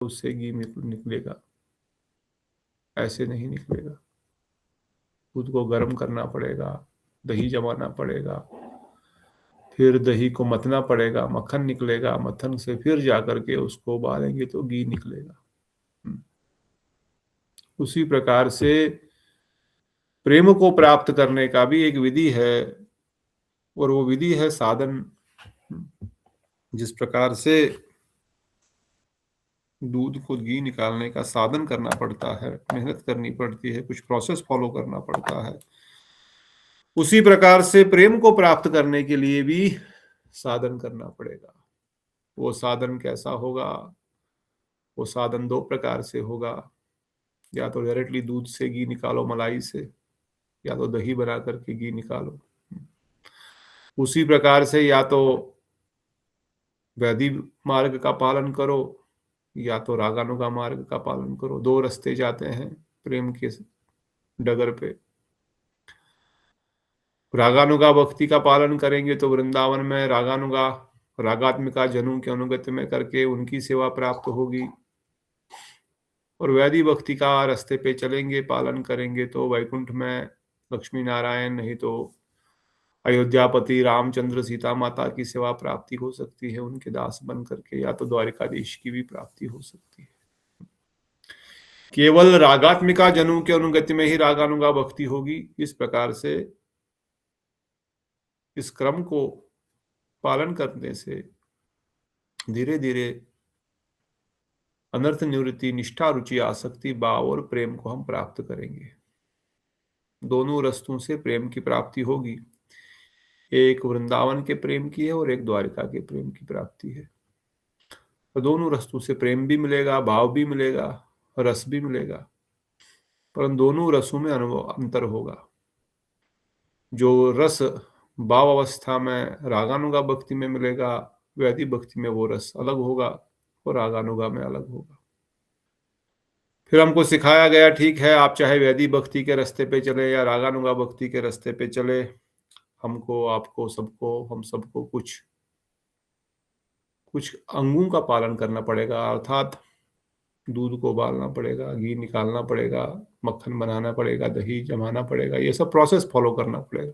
उससे घी निकलेगा, ऐसे नहीं निकलेगा। दूध को गर्म करना पड़ेगा, दही जमाना पड़ेगा, फिर दही को मथना पड़ेगा, मक्खन निकलेगा, मक्खन से फिर जाकर के उसको उबालेंगे तो घी निकलेगा। उसी प्रकार से प्रेम को प्राप्त करने का भी एक विधि है, और वो विधि है साधन। जिस प्रकार से दूध को घी निकालने का साधन करना पड़ता है, मेहनत करनी पड़ती है, कुछ प्रोसेस फॉलो करना पड़ता है, उसी प्रकार से प्रेम को प्राप्त करने के लिए भी साधन करना पड़ेगा। वो साधन कैसा होगा? वो साधन दो प्रकार से होगा। या तो डायरेक्टली दूध से घी निकालो, मलाई से, या तो दही बना करके घी निकालो। उसी प्रकार से या तो वैदिक मार्ग का पालन करो, या तो रागानुगा मार्ग का पालन करो। दो रास्ते जाते हैं प्रेम के डगर पे। रागानुगा भक्ति का पालन करेंगे तो वृंदावन में रागानुगा रागात्मिका जनों के अनुगत्य में करके उनकी सेवा प्राप्त होगी, और वैदिक भक्ति का रास्ते पे चलेंगे, पालन करेंगे तो वैकुंठ में लक्ष्मी नारायण, नहीं तो अयोध्यापति रामचंद्र सीता माता की सेवा प्राप्ति हो सकती है उनके दास बन करके, या तो द्वारिकाधीश की भी प्राप्ति हो सकती है। केवल रागात्मिका जनों के अनुगत्य में ही रागानुगा भक्ति होगी। इस प्रकार से इस क्रम को पालन करने से धीरे धीरे अनर्थ निवृत्ति, निष्ठा, रुचि, आसक्ति, भाव और प्रेम को हम प्राप्त करेंगे। दोनों रास्तों से प्रेम की प्राप्ति होगी। एक वृंदावन के प्रेम की है और एक द्वारिका के प्रेम की प्राप्ति है। तो दोनों रास्तों से प्रेम भी मिलेगा, भाव भी मिलेगा, रस भी मिलेगा, पर दोनों रसों में अनुभव अंतर होगा। जो रस भाव अवस्था में रागानुगा भक्ति में मिलेगा, वैदिक भक्ति में वो रस अलग होगा और रागानुगा में अलग होगा। फिर हमको सिखाया गया, ठीक है, आप चाहे वैदिक भक्ति के रास्ते पे चले या रागानुगा भक्ति के रास्ते पे चले, हमको, आपको, सबको, हम सबको कुछ अंगों का पालन करना पड़ेगा। अर्थात दूध को उबालना पड़ेगा, घी निकालना पड़ेगा, मक्खन बनाना पड़ेगा, दही जमाना पड़ेगा, ये सब प्रोसेस फॉलो करना पड़ेगा।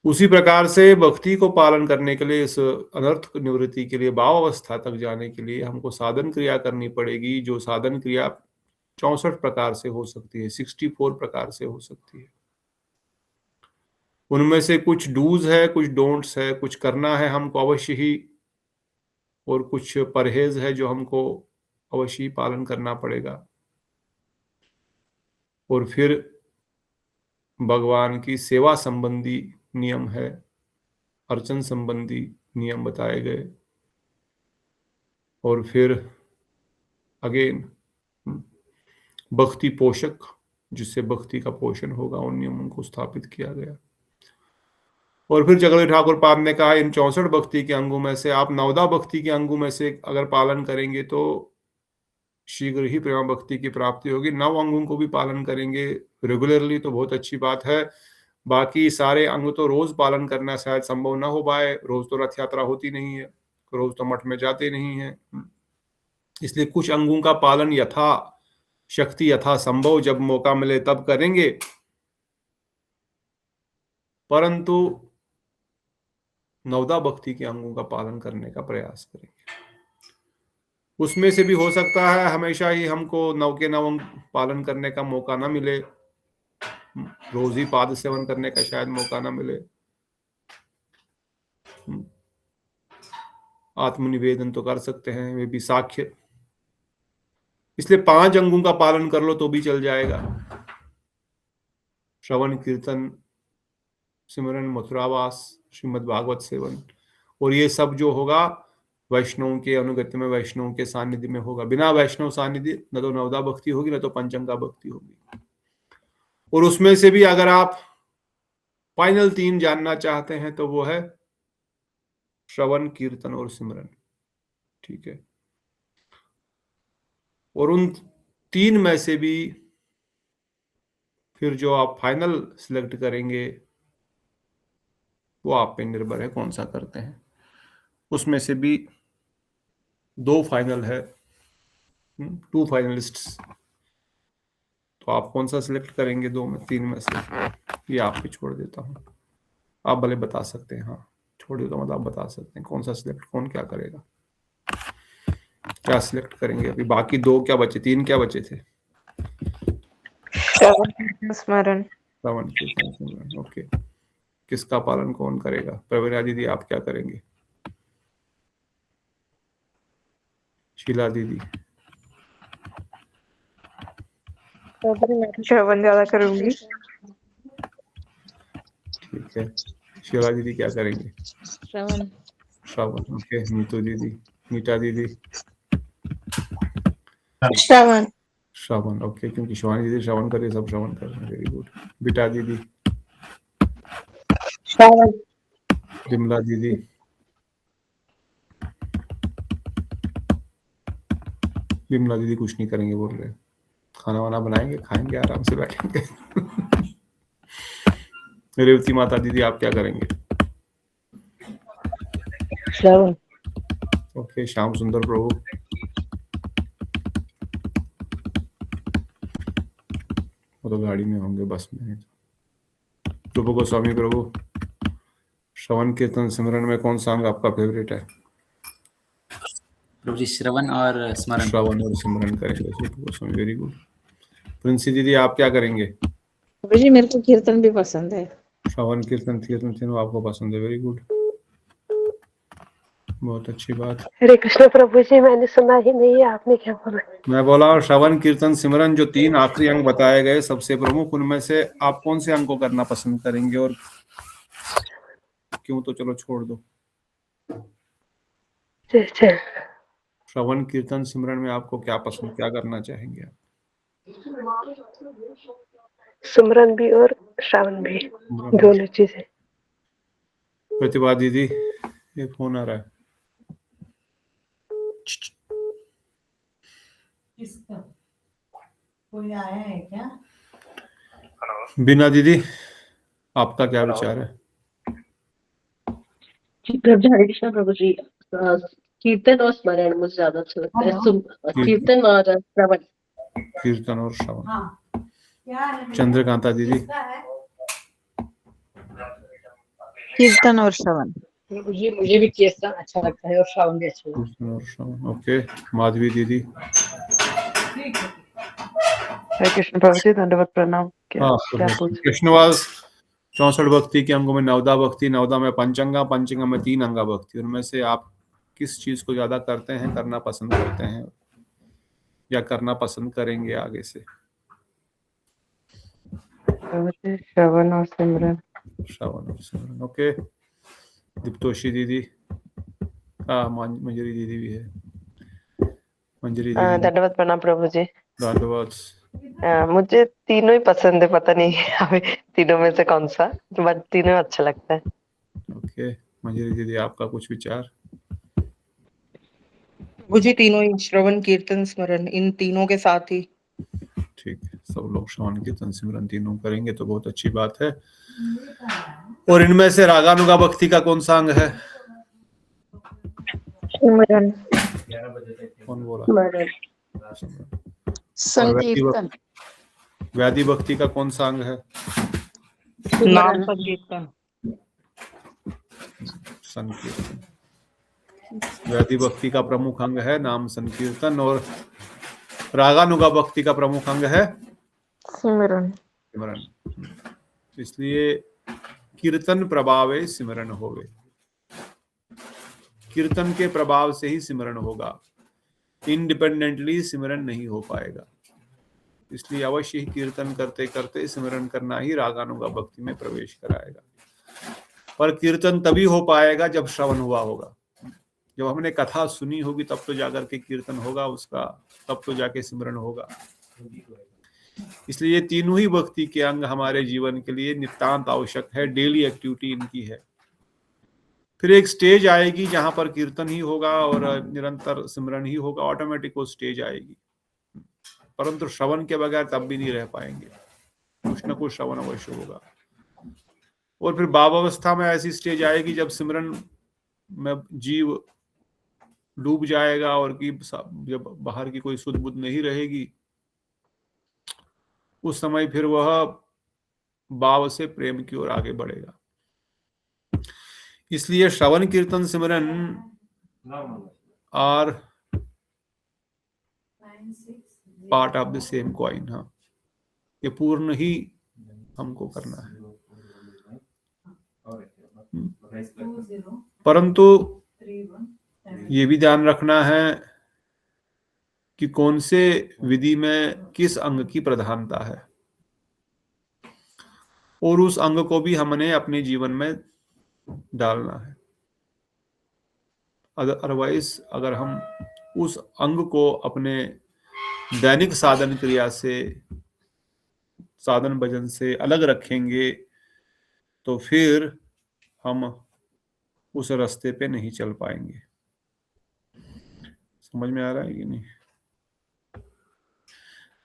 उसी प्रकार से भक्ति को पालन करने के लिए, इस अनर्थ निवृत्ति के लिए, भाव अवस्था तक जाने के लिए हमको साधन क्रिया करनी पड़ेगी। जो साधन क्रिया 64 प्रकार से हो सकती है, 64 प्रकार से हो सकती है। उनमें से कुछ डूज है, कुछ डोंट्स है, कुछ करना है हमको अवश्य ही, और कुछ परहेज है जो हमको अवश्य ही पालन करना पड़ेगा। और फिर भगवान की सेवा संबंधी नियम है, अर्चन संबंधी नियम बताए गए, और फिर अगेन भक्ति पोषक, जिससे भक्ति का पोषण होगा, उन नियमों को स्थापित किया गया। और फिर जगदेव ठाकुर पाद ने कहा, इन 64 भक्ति के अंगों में से आप 9 भक्ति के अंगों में से अगर पालन करेंगे तो शीघ्र ही प्रेम भक्ति की प्राप्ति होगी। 9 अंगों को भी पालन करेंगे रेगुलरली तो बहुत अच्छी बात है। बाकी सारे अंग तो रोज पालन करना शायद संभव ना हो पाए, रोज तो रथ यात्रा होती नहीं है, रोज तो मठ में जाते नहीं है, इसलिए कुछ अंगों का पालन यथा शक्ति, यथा संभव, जब मौका मिले तब करेंगे। परंतु 9 भक्ति के अंगों का पालन करने का प्रयास करेंगे। उसमें से भी हो सकता है हमेशा ही हमको 9 के 9 अंग पालन करने का मौका ना मिले, रोज ही पाद सेवन करने का शायद मौका ना मिले। आत्मनिवेदन तो कर सकते हैं, वे भी साक्ष्य। इसलिए 5 अंगों का पालन कर लो तो भी चल जाएगा। श्रवण, कीर्तन, सिमरन, मथुरावास, श्रीमद् भागवत सेवन, और ये सब जो होगा वैष्णव के अनुगत्य में, वैष्णव के सानिध्य में होगा। बिना वैष्णव सानिध्य न तो 9 भक्ति होगी, न तो पंचंगा भक्ति होगी। और उसमें से भी अगर आप फाइनल 3 जानना चाहते हैं तो वो है श्रवण, कीर्तन और सिमरन। ठीक है, और उन 3 में से भी फिर जो आप फाइनल सिलेक्ट करेंगे वो आप पे निर्भर है कौन सा करते हैं। उसमें से भी 2 फाइनल है, 2 फाइनलिस्ट्स, तो आप कौन सा सिलेक्ट करेंगे 2 में 3 में से? ये आप पे छोड़ देता हूँ, आप भले बता सकते हैं, हाँ छोड़ देता हूँ, मतलब आप बता सकते हैं कौन सा सिलेक्ट, कौन क्या करेगा, क्या सिलेक्ट करेंगे। अभी बाकी 2 क्या बचे, 3 क्या बचे थे? श्रवण कीर्तन स्मरण। श्रवण कीर्तन सिमरन, ओके। किसका पालन कौन करेगा? प्रवीणा दीदी आप क्या करेंगे? शीला दीदी? श्रवण ज्यादा करूंगी। ठीक है, शीला दीदी क्या करेंगे? श्रवण। श्रवण, ओके। नीतू दीदी? नीता दीदी? श्रवण। श्रवण, ओके, क्योंकि शिवानी दीदी श्रवण कर रही है, सब श्रवण कर रहे हैं, वेरी गुड। बिटा दीदी? श्रवण। विमला दीदी? विमला दीदी कुछ नहीं करेंगे बोल रहे हैं, खाना वाना बनाएंगे, खाएंगे, आराम से बैठेंगे। रेवती माता दीदी आप क्या करेंगे? श्रवण। ओके। श्याम सुंदर प्रभु? वो तो गाड़ी में होंगे, बस में। प्रभु गोस्वामी प्रभु, श्रवण कीर्तन सिमरन में कौन सा अंग आपका फेवरेट है? प्रभु जी श्रवण और स्मरण। श्रवण और सिमरन करेंगे, प्रभु गोस्वामी, वेरी गुड। प्रिंसी दीदी आप क्या करेंगे? जी मेरे को कीर्तन भी पसंद है। श्रवण कीर्तन तीनों आपको पसंद है, वेरी गुड, बहुत अच्छी बात। हरे कृष्ण प्रभु जी, मैंने सुना ही नहीं है, आपने क्या बोला? मैं बोला श्रवण कीर्तन सिमरन जो 3 आखिरी अंग बताए गए सबसे प्रमुख, उनमें से आप कौन से अंग को करना पसंद करेंगे और क्यों? तो चलो छोड़ दो। श्रवण कीर्तन सिमरन में आपको क्या पसंद, क्या करना चाहेंगे आप? सिमरन भी और श्रवण भी, दोनों चीजें। प्रतिभा दीदी, एक फोन आ रहा है। किसका? कोई आया है क्या? बीना दीदी आपका क्या विचार है? हरे कृष्ण प्रभु जी, कीर्तन और स्मरण मुझे ज्यादा अच्छा लगता है। कीर्तन और श्रवण। कीर्तन और श्रवण। हाँ। क्या है? चंद्रकांता दीदी? किसका है? कीर्तन और श्रवण। प्रभु जी मुझे भी कीर्तन अच्छा लगता है और श्रवण भी अच्छा लगता है। कीर्तन और श्रवण, ओके। माधवी दीदी? ठीक है। हरे कृष्ण प्रभु जी, धन्यवाद, प्रणाम। हाँ, क्या पूछ? कृष्णवास 64 भक्ति के अंगों में नवदा भक्ति, नवदा में पंचंगा, पंचंगा में 3 अंगा भक्ति, उनमें से आप किस चीज को ज्यादा करते हैं, करना पसंद करते हैं या करना पसंद करेंगे आगे से? श्रवण और सिमरन। श्रवण और सिमरन, ओके। दीप्तोषी दीदी? हाँ, मंजरी दीदी भी है। मंजरी दीदी? धन्यवाद, प्रणाम प्रभु जी। धन्यवाद। मुझे तीनों ही पसंद है, पता नहीं अभी तीनों में से कौन सा, बट तीनों अच्छा लगता है। ओके। मंजरी दीदी आपका कुछ विचार? मुझे तीनों ही, श्रवण कीर्तन स्मरण, इन तीनों के साथ ही। ठीक है, सब लोग श्रवण कीर्तन सिमरन तीनों करेंगे तो बहुत अच्छी बात है। और इनमें से रागानुगा भक्ति का कौन सा अंग है? सिमरन। कौन बोला? संकीर्तन। व्याधि भक्ति का कौन सा अंग है? नाम संकीर्तन। संकीर्तन। व्याधि भक्ति का प्रमुख अंग है नाम संकीर्तन, और रागानुगा भक्ति का प्रमुख अंग है सिमरन। सिमरन। इसलिए कीर्तन प्रभावे सिमरन होवे, कीर्तन के प्रभाव से ही सिमरन होगा, इंडिपेंडेंटली सिमरन नहीं हो पाएगा। इसलिए अवश्य ही कीर्तन करते करते सिमरन करना ही रागानुगा भक्ति में प्रवेश कराएगा। पर कीर्तन तभी हो पाएगा जब श्रवण हुआ होगा, जब हमने कथा सुनी होगी तब तो जाकर के कीर्तन होगा उसका, तब तो जाके सिमरन होगा। इसलिए ये तीनों ही भक्ति के अंग हमारे जीवन के लिए नितांत आवश्यक है, डेली एक्टिविटी इनकी है। फिर एक स्टेज आएगी जहां पर कीर्तन ही होगा और निरंतर सिमरन ही होगा, ऑटोमेटिक वो स्टेज आएगी। परंतु श्रवण के बगैर तब भी नहीं रह पाएंगे, कुछ न कुछ श्रवण अवश्य होगा। और फिर भावावस्था में ऐसी स्टेज आएगी जब सिमरन में जीव डूब जाएगा और कि जब बाहर की कोई सुध बुध नहीं रहेगी, उस समय फिर वह भाव से प्रेम की ओर आगे बढ़ेगा। इसलिए shravan kirtan simran are part of the same coin. हाँ, ये पूर्ण ही हमको करना है। परंतु ये भी ध्यान रखना है कि कौन से विधि में किस अंग की प्रधानता है, और उस अंग को भी हमने अपने जीवन में डालना है। अदरवाइज अगर हम उस अंग को अपने दैनिक साधन क्रिया से, साधन भजन से अलग रखेंगे तो फिर हम उस रास्ते पे नहीं चल पाएंगे। समझ में आ रहा है कि नहीं?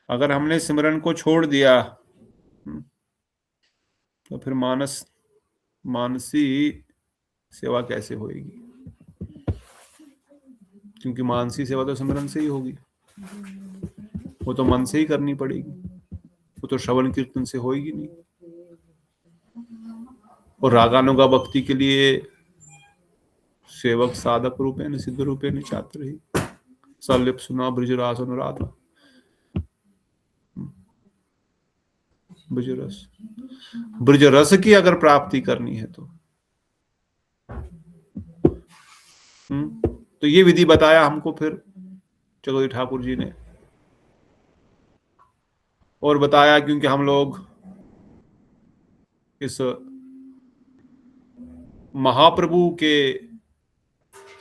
अगर हमने सिमरन को छोड़ दिया तो फिर मानसी सेवा कैसे होगी? क्योंकि मानसी सेवा तो सिमरन से ही होगी, वो तो मन से ही करनी पड़ेगी, वो तो श्रवण कीर्तन से होगी नहीं। और रागानुगा भक्ति के लिए सेवक साधक रूपेण सिद्ध रूपेण छात्र ही सलिप सुना ब्रजरास अनुराधा। ब्रज रस की अगर प्राप्ति करनी है तो ये विधि बताया हमको फिर चकोरी ठाकुर जी ने, और बताया क्योंकि हम लोग इस महाप्रभु के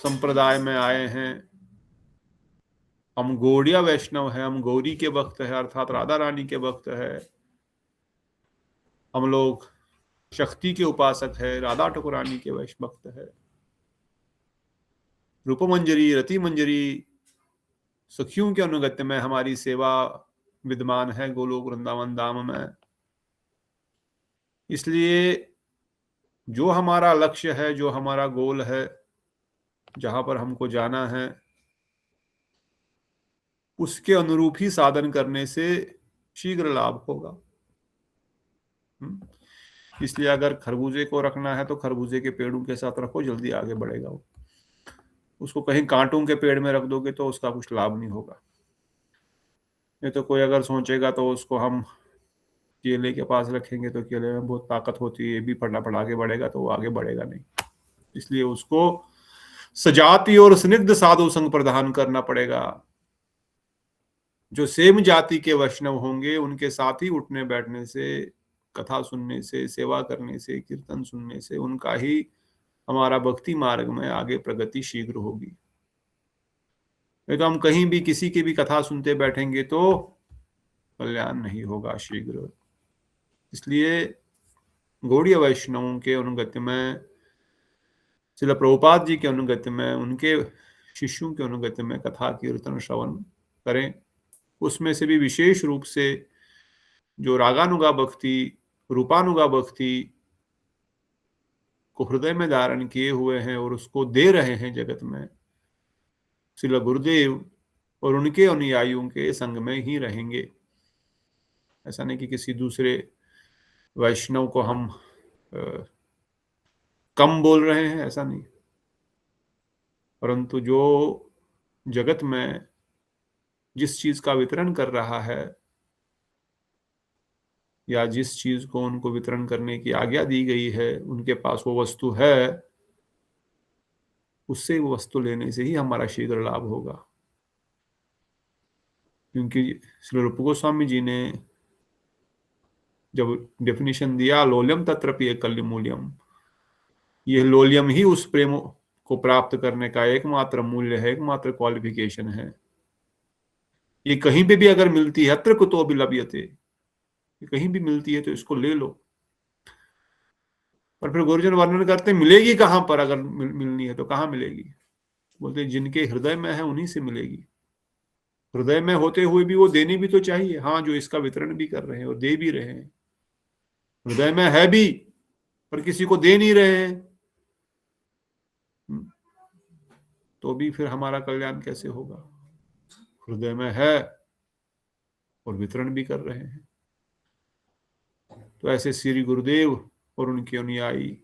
संप्रदाय में आए हैं, हम गौड़िया वैष्णव हैं, हम गौरी के भक्त हैं, अर्थात राधा रानी के भक्त हैं, हम लोग शक्ति के उपासक है, राधा ठाकुरानी के भक्त है, रूप मंजरी रति मंजरी सखियों के अनुगत्य में हमारी सेवा विद्यमान है गोलोक वृंदावन धाम में। इसलिए जो हमारा लक्ष्य है, जो हमारा गोल है, जहां पर हमको जाना है, उसके अनुरूप ही साधन करने से शीघ्र लाभ होगा। इसलिए अगर खरबूजे को रखना है तो खरबूजे के पेड़ों के साथ रखो, जल्दी आगे बढ़ेगा वो। उसको कहीं कांटों के पेड़ में रख दोगे तो उसका कुछ लाभ नहीं होगा। नहीं तो कोई अगर सोचेगा तो उसको हम केले के पास रखेंगे तो केले में बहुत ताकत होती है, ये भी फटाफट आगे बढ़ेगा, तो वो आगे बढ़ेगा नहीं। इसलिए उसको सजाति और स्निग्ध साधु संग प्रदान करना पड़ेगा। जो सेम जाति के वैष्णव होंगे उनके साथ ही उठने बैठने से, कथा सुनने से, सेवा करने से, कीर्तन सुनने से उनका ही हमारा भक्ति मार्ग में आगे प्रगति शीघ्र होगी। नहीं तो हम कहीं भी किसी की भी कथा सुनते बैठेंगे तो कल्याण नहीं होगा शीघ्र। इसलिए गौड़ीय वैष्णवों के अनुगत्य में, श्रील प्रभुपाद जी के अनुगत्य में, उनके शिष्यों के अनुगत्य में कथा कीर्तन श्रवण करें। उसमें से भी विशेष रूप से जो रागानुगा भक्ति, रूपानुगा भक्ति को हृदय में धारण किए हुए हैं और उसको दे रहे हैं जगत में, श्रील गुरुदेव और उनके अनुयायियों के संग में ही रहेंगे। ऐसा नहीं कि किसी दूसरे वैष्णव को हम कम बोल रहे हैं, ऐसा नहीं। परंतु जो जगत में जिस चीज का वितरण कर रहा है या जिस चीज को उनको वितरण करने की आज्ञा दी गई है, उनके पास वो वस्तु है, उससे वो वस्तु लेने से ही हमारा शीघ्र लाभ होगा। क्योंकि श्री रूप गोस्वामी जी ने जब डेफिनेशन दिया लोल्यम तत्रप्य कल्यमूल्यम, यह लोल्यम ही उस प्रेम को प्राप्त करने का एकमात्र मूल्य है, एकमात्र क्वालिफिकेशन है। ये कहीं पे भी अगर मिलती है, अत्र कुतो विलभ्यते, कहीं भी मिलती है तो इसको ले लो। पर फिर गुरुजन वर्णन करते मिलेगी कहां पर, अगर मिलनी है तो कहां मिलेगी? बोलते जिनके हृदय में है उन्हीं से मिलेगी। हृदय में होते हुए भी वो देनी भी तो चाहिए। हाँ, जो इसका वितरण भी कर रहे हैं और दे भी रहे हैं, हृदय में है भी पर किसी को दे नहीं रहे हैं, तो भी फिर हमारा कल्याण कैसे होगा? हृदय में है और वितरण भी कर रहे हैं। तो ऐसे श्री गुरुदेव और उनके अनुयायी,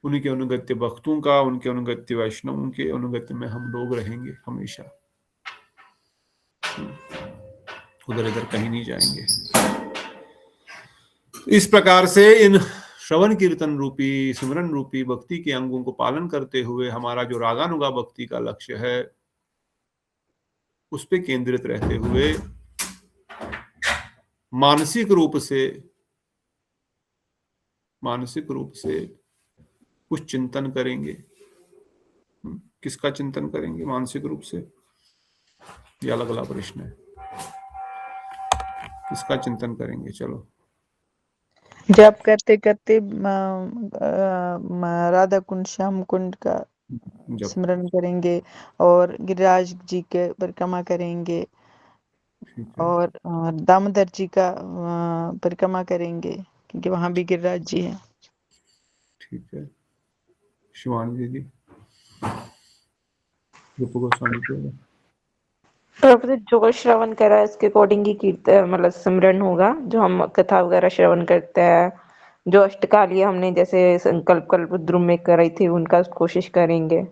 उनके अनुगत्य भक्तों का, उनके अनुगत्य वैष्णवों के अनुगत्य में हम लोग रहेंगे हमेशा, उधर इधर कहीं नहीं जाएंगे। इस प्रकार से इन श्रवण कीर्तन रूपी, सिमरन रूपी भक्ति के अंगों को पालन करते हुए हमारा जो रागानुगा भक्ति का लक्ष्य है उस पे केंद्रित रहते हुए मानसिक रूप से कुछ चिंतन करेंगे। किसका चिंतन करेंगे मानसिक रूप से? ये अलग अलग प्रश्न है। किसका चिंतन करेंगे? चलो, जप करते करते राधा कुंड, श्याम कुंड का जब स्मरण करेंगे और गिरिराज जी के परिक्रमा करेंगे ठीक है, और दामोदर जी का परिक्रमा करेंगे क्योंकि वहां भी गिरिराज जी है। ठीक है। शिवानी दीदी, रूप गोस्वामी को प्रभु जी, जो श्रवण करा है इसके अकॉर्डिंग ही कीर्तन मतलब सिमरन होगा। जो हम कथा वगैरह श्रवण करते हैं, जो अष्टकालीय हमने जैसे संकल्प कल्पद्रुम में कराई थी उनका कोशिश करेंगे,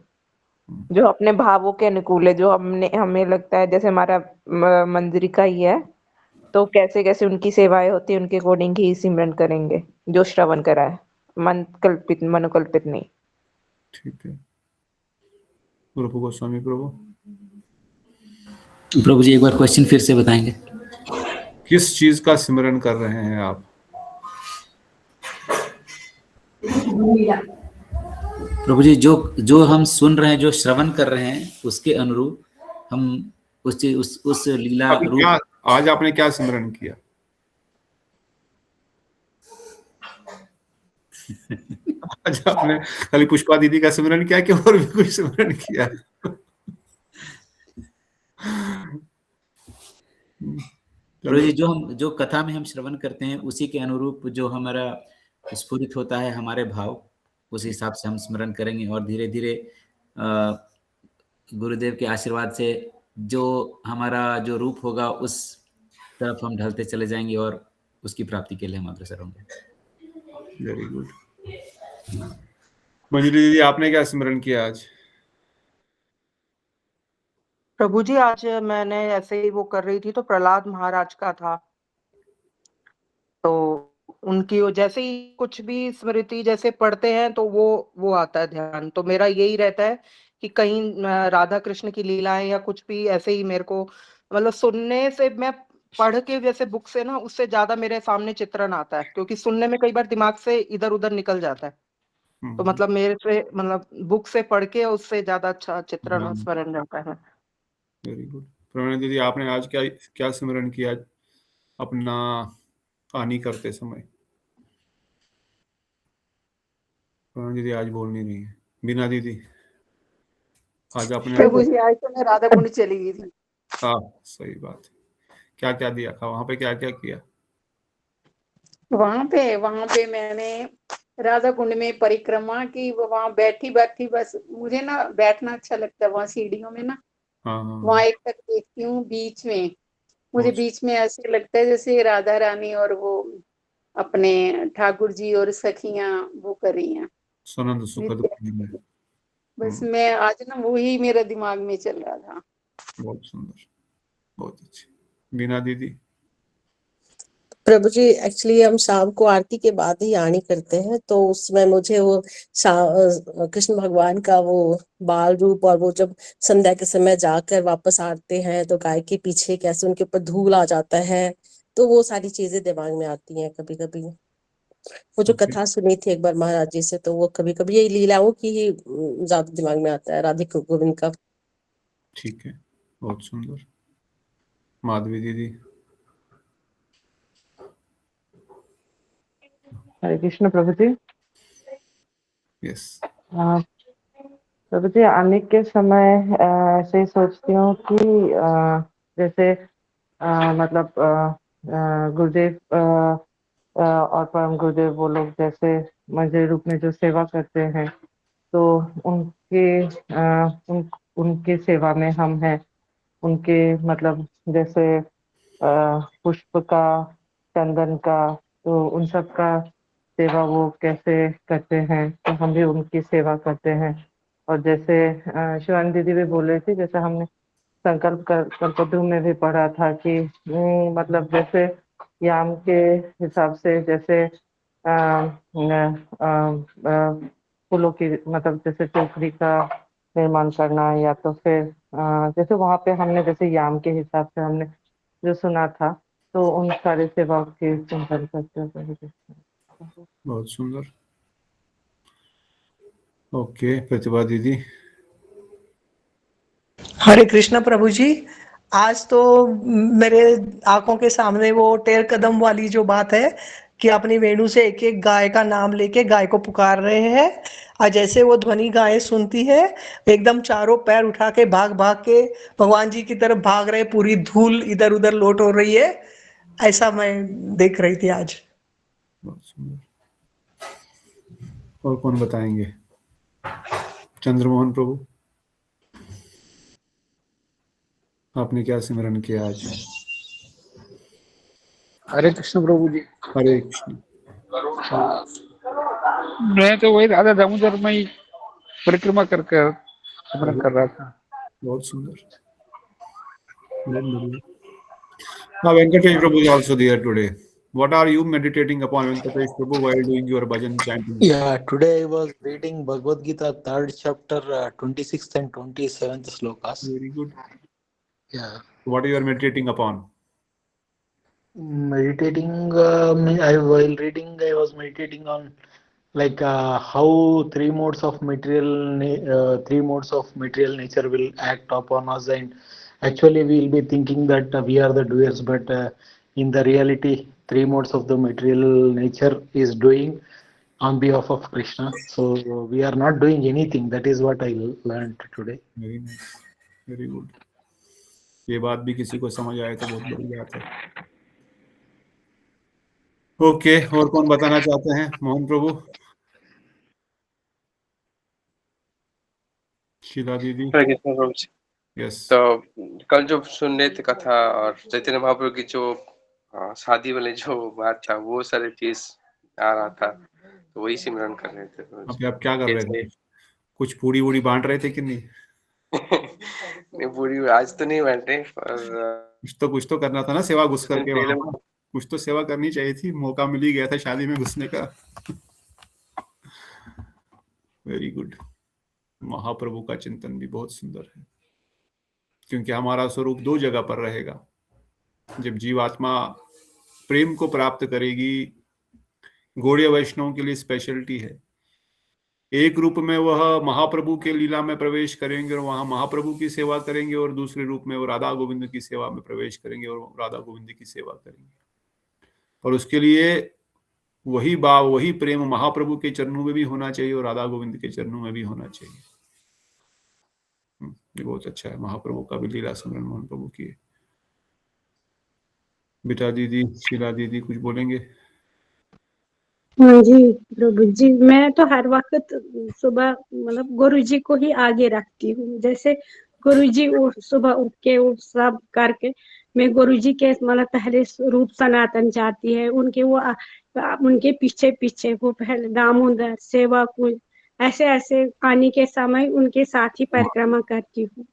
जो अपने भावों के अनुकूल है। जो हमें लगता है जैसे हमारा मंदिरिका ही है तो कैसे कैसे उनकी सेवाएं होती है उनके अकॉर्डिंग ही सिमरन करेंगे जो श्रवण करा है, मनोकल्पित नहीं। ठीक है। रूप गोस्वामी प्रभु, प्रभु जी एक बार क्वेश्चन फिर से बताएंगे? किस चीज का सिमरन कर रहे हैं आप? प्रभु जी जो हम सुन रहे हैं, जो श्रवण कर रहे हैं, उसके अनुरूप हम उस लीला अभी रूप। क्या आज आपने क्या सिमरन किया? आज आपने खाली पुष्पा दीदी का सिमरन किया कि और भी कुछ सिमरन किया? प्रभु जी जो कथा में हम श्रवण करते हैं उसी के अनुरूप जो हमारा स्फुरित होता है हमारे भाव, उस हिसाब से हम स्मरण करेंगे और धीरे धीरे गुरुदेव के आशीर्वाद से जो हमारा जो रूप होगा उस तरफ हम ढलते चले जाएंगे और उसकी प्राप्ति के लिए हम अग्रसर होंगे। Very good. मंजरी दीदी, आपने क्या सिमरन किया आज? प्रभु जी, आज मैंने ऐसे ही वो कर रही थी तो प्रहलाद महाराज का था, तो उनकी वो जैसे ही कुछ भी स्मृति जैसे पढ़ते हैं तो वो आता है ध्यान। तो मेरा यही रहता है कि कहीं राधा कृष्ण की लीलाएं या कुछ भी ऐसे ही मेरे को मतलब सुनने से, मैं पढ़ के जैसे बुक से ना उससे ज्यादा मेरे सामने चित्रण आता है, क्योंकि सुनने में कई बार दिमाग से इधर उधर निकल जाता है। तो मतलब मेरे से मतलब बुक से पढ़ के उससे ज्यादा अच्छा चित्रण और स्मरण रहता है। Very good. प्रवीणा दीदी, आपने आज क्या क्या सिमरन किया अपना कहानी करते समय? प्रवीणा दीदी आज बोल नहीं रही है। बीना दीदी, आज आपने प्रभु जी आज तो मैं राधा कुंड चली गई थी। हाँ, सही बात है। क्या क्या दिया था वहां पे, क्या क्या किया? वहां पे मैंने राधा कुंड में परिक्रमा की। वहां बैठी बस मुझे ना बैठना अच्छा लगता है वहां सीढ़ियों में ना। हाँ हाँ, वहां एक तक देखती हूँ बीच में, मुझे बीच में ऐसे लगता है जैसे राधा रानी और वो अपने ठाकुर जी और सखियां वो कर रही हैं सुनंद सुखद नृत्य। बस मैं आज ना वही मेरा दिमाग में चल रहा था। बहुत सुंदर, बहुत अच्छी। बीना दीदी, प्रभु जी एक्चुअली हम शाम को आरती के बाद ही आरती करते हैं, तो उसमें मुझे वो कृष्ण भगवान का वो बाल रूप और वो जब संध्या के समय जाकर वापस आते हैं तो गाय के पीछे कैसे उनके ऊपर धूल आ जाता है, तो वो सारी चीजें दिमाग में आती हैं कभी कभी। वो जो कथा सुनी थी एक बार महाराज जी से, तो वो कभी कभी यही लीलाओं की ही ज्यादा दिमाग में आता है, राधे गोविंद का। ठीक है, बहुत सुंदर। माधवी दीदी, हरे कृष्ण प्रभु जी। यस। प्रभु जी, आने के समय ऐसे ही सोचती हूँ कि जैसे मतलब गुरुदेव और परम गुरुदेव वो लोग जैसे मंजरी रूप में जो सेवा करते हैं, तो उनके उनके सेवा में हम हैं, उनके मतलब जैसे पुष्प का, चंदन का, तो उन सब का सेवा वो कैसे करते हैं, तो हम भी उनकी सेवा करते हैं। और जैसे शिवानी दीदी भी बोल रही थी, जैसे हमने कल्पद्रु में भी पढ़ा था कि मतलब जैसे याम के हिसाब से, जैसे फूलों की मतलब जैसे टोकरी का निर्माण करना, या तो फिर जैसे वहां पे हमने जैसे याम के हिसाब से हमने जो सुना था, तो उन सारे सेवाओं के चिंतन करते हुए। बहुत सुंदर। ओके, प्रतिभा दीदी। हरे कृष्णा प्रभु जी। आज तो मेरे आंखों के सामने वो टेर कदम वाली जो बात है कि अपनी वेणु से एक एक गाय का नाम लेके गाय को पुकार रहे हैं, और जैसे वो ध्वनि गाय सुनती है एकदम चारों पैर उठा के भाग भाग के भगवान जी की तरफ भाग रहे, पूरी धूल इधर उधर लोट हो रही है, ऐसा मैं देख रही थी आज। बहुत सुंदर। और कौन बताएंगे? चंद्रमोहन प्रभु, आपने क्या सिमरन किया आज? हरे कृष्ण प्रभु जी। हरे कृष्ण। मैं तो वही राधा दामोदर में ही परिक्रमा कर सिमरन कर रहा था। बहुत सुंदर, बहुत बढ़िया। Now Venkatesh Prabhu is also there today. What are you meditating upon, Venkatesh Prabhu, while doing your bhajan chanting? Yeah, today I was reading Bhagavad Gita, 3rd chapter, 26th and 27th slokas. Very good. Yeah. What you are meditating upon? Meditating, while reading, I was meditating on like how three modes of material nature will act upon us, and actually we will be thinking that we are the doers, but in the reality, three modes of the material nature is doing on behalf of Krishna. So we are not doing anything. That is what I learned today. Very nice. Very good. ये बात भी किसी को समझ आए तो बहुत बड़ी बात है। ओके, और कौन बताना चाहते हैं? मोहन प्रभु, शीला दीदी। हरे कृष्ण प्रभु जी। यस। तो कल जो सुन रहे थे कथा और चैतन्य महाप्रभु की जो शादी वाले जो बात था, वो सारे चीज आ रहा था, तो वही सिमरन कर रहे थे। अभी आप क्या कर रहे थे? कुछ पूरी वूड़ी बांट रहे थे कि नहीं? नहीं, पूरी आज तो नहीं बांटे, पर कुछ तो करना था ना, सेवा घुस करके वहां कुछ तो सेवा करनी चाहिए थी। मौका मिल ही गया था शादी में घुसने का। Very good. महाप्रभु का चिंतन भी बहुत सुंदर है, क्योंकि हमारा स्वरूप दो जगह पर रहेगा। जब जीवात्मा प्रेम को प्राप्त करेगी, गौड़ीय वैष्णव के लिए स्पेशलिटी है, एक रूप में वह महाप्रभु के लीला में प्रवेश करेंगे और वहां महाप्रभु की सेवा करेंगे, और दूसरे रूप में वो राधा गोविंद की सेवा में प्रवेश करेंगे और राधा गोविंद की सेवा करेंगे। और उसके लिए वही भाव, वही प्रेम महाप्रभु के चरणों में भी होना चाहिए और राधा गोविंद के चरणों में भी होना चाहिए। ये बहुत अच्छा है। महाप्रभु का भी लीला स्मरण मोहन प्रभु की है। बेटा दीदी, शीला दीदी कुछ बोलेंगे? हाँ जी प्रभु जी, मैं तो हर वक्त सुबह मतलब गुरु जी को ही आगे रखती हूँ। जैसे गुरु जी सुबह उठ के वो सब करके मैं गुरु जी के मतलब पहले रूप सनातन जाती है, उनके पीछे पीछे वो पहले दामोदर सेवा कुंज ऐसे ऐसे आने के समय उनके साथ ही परिक्रमा करती हूँ।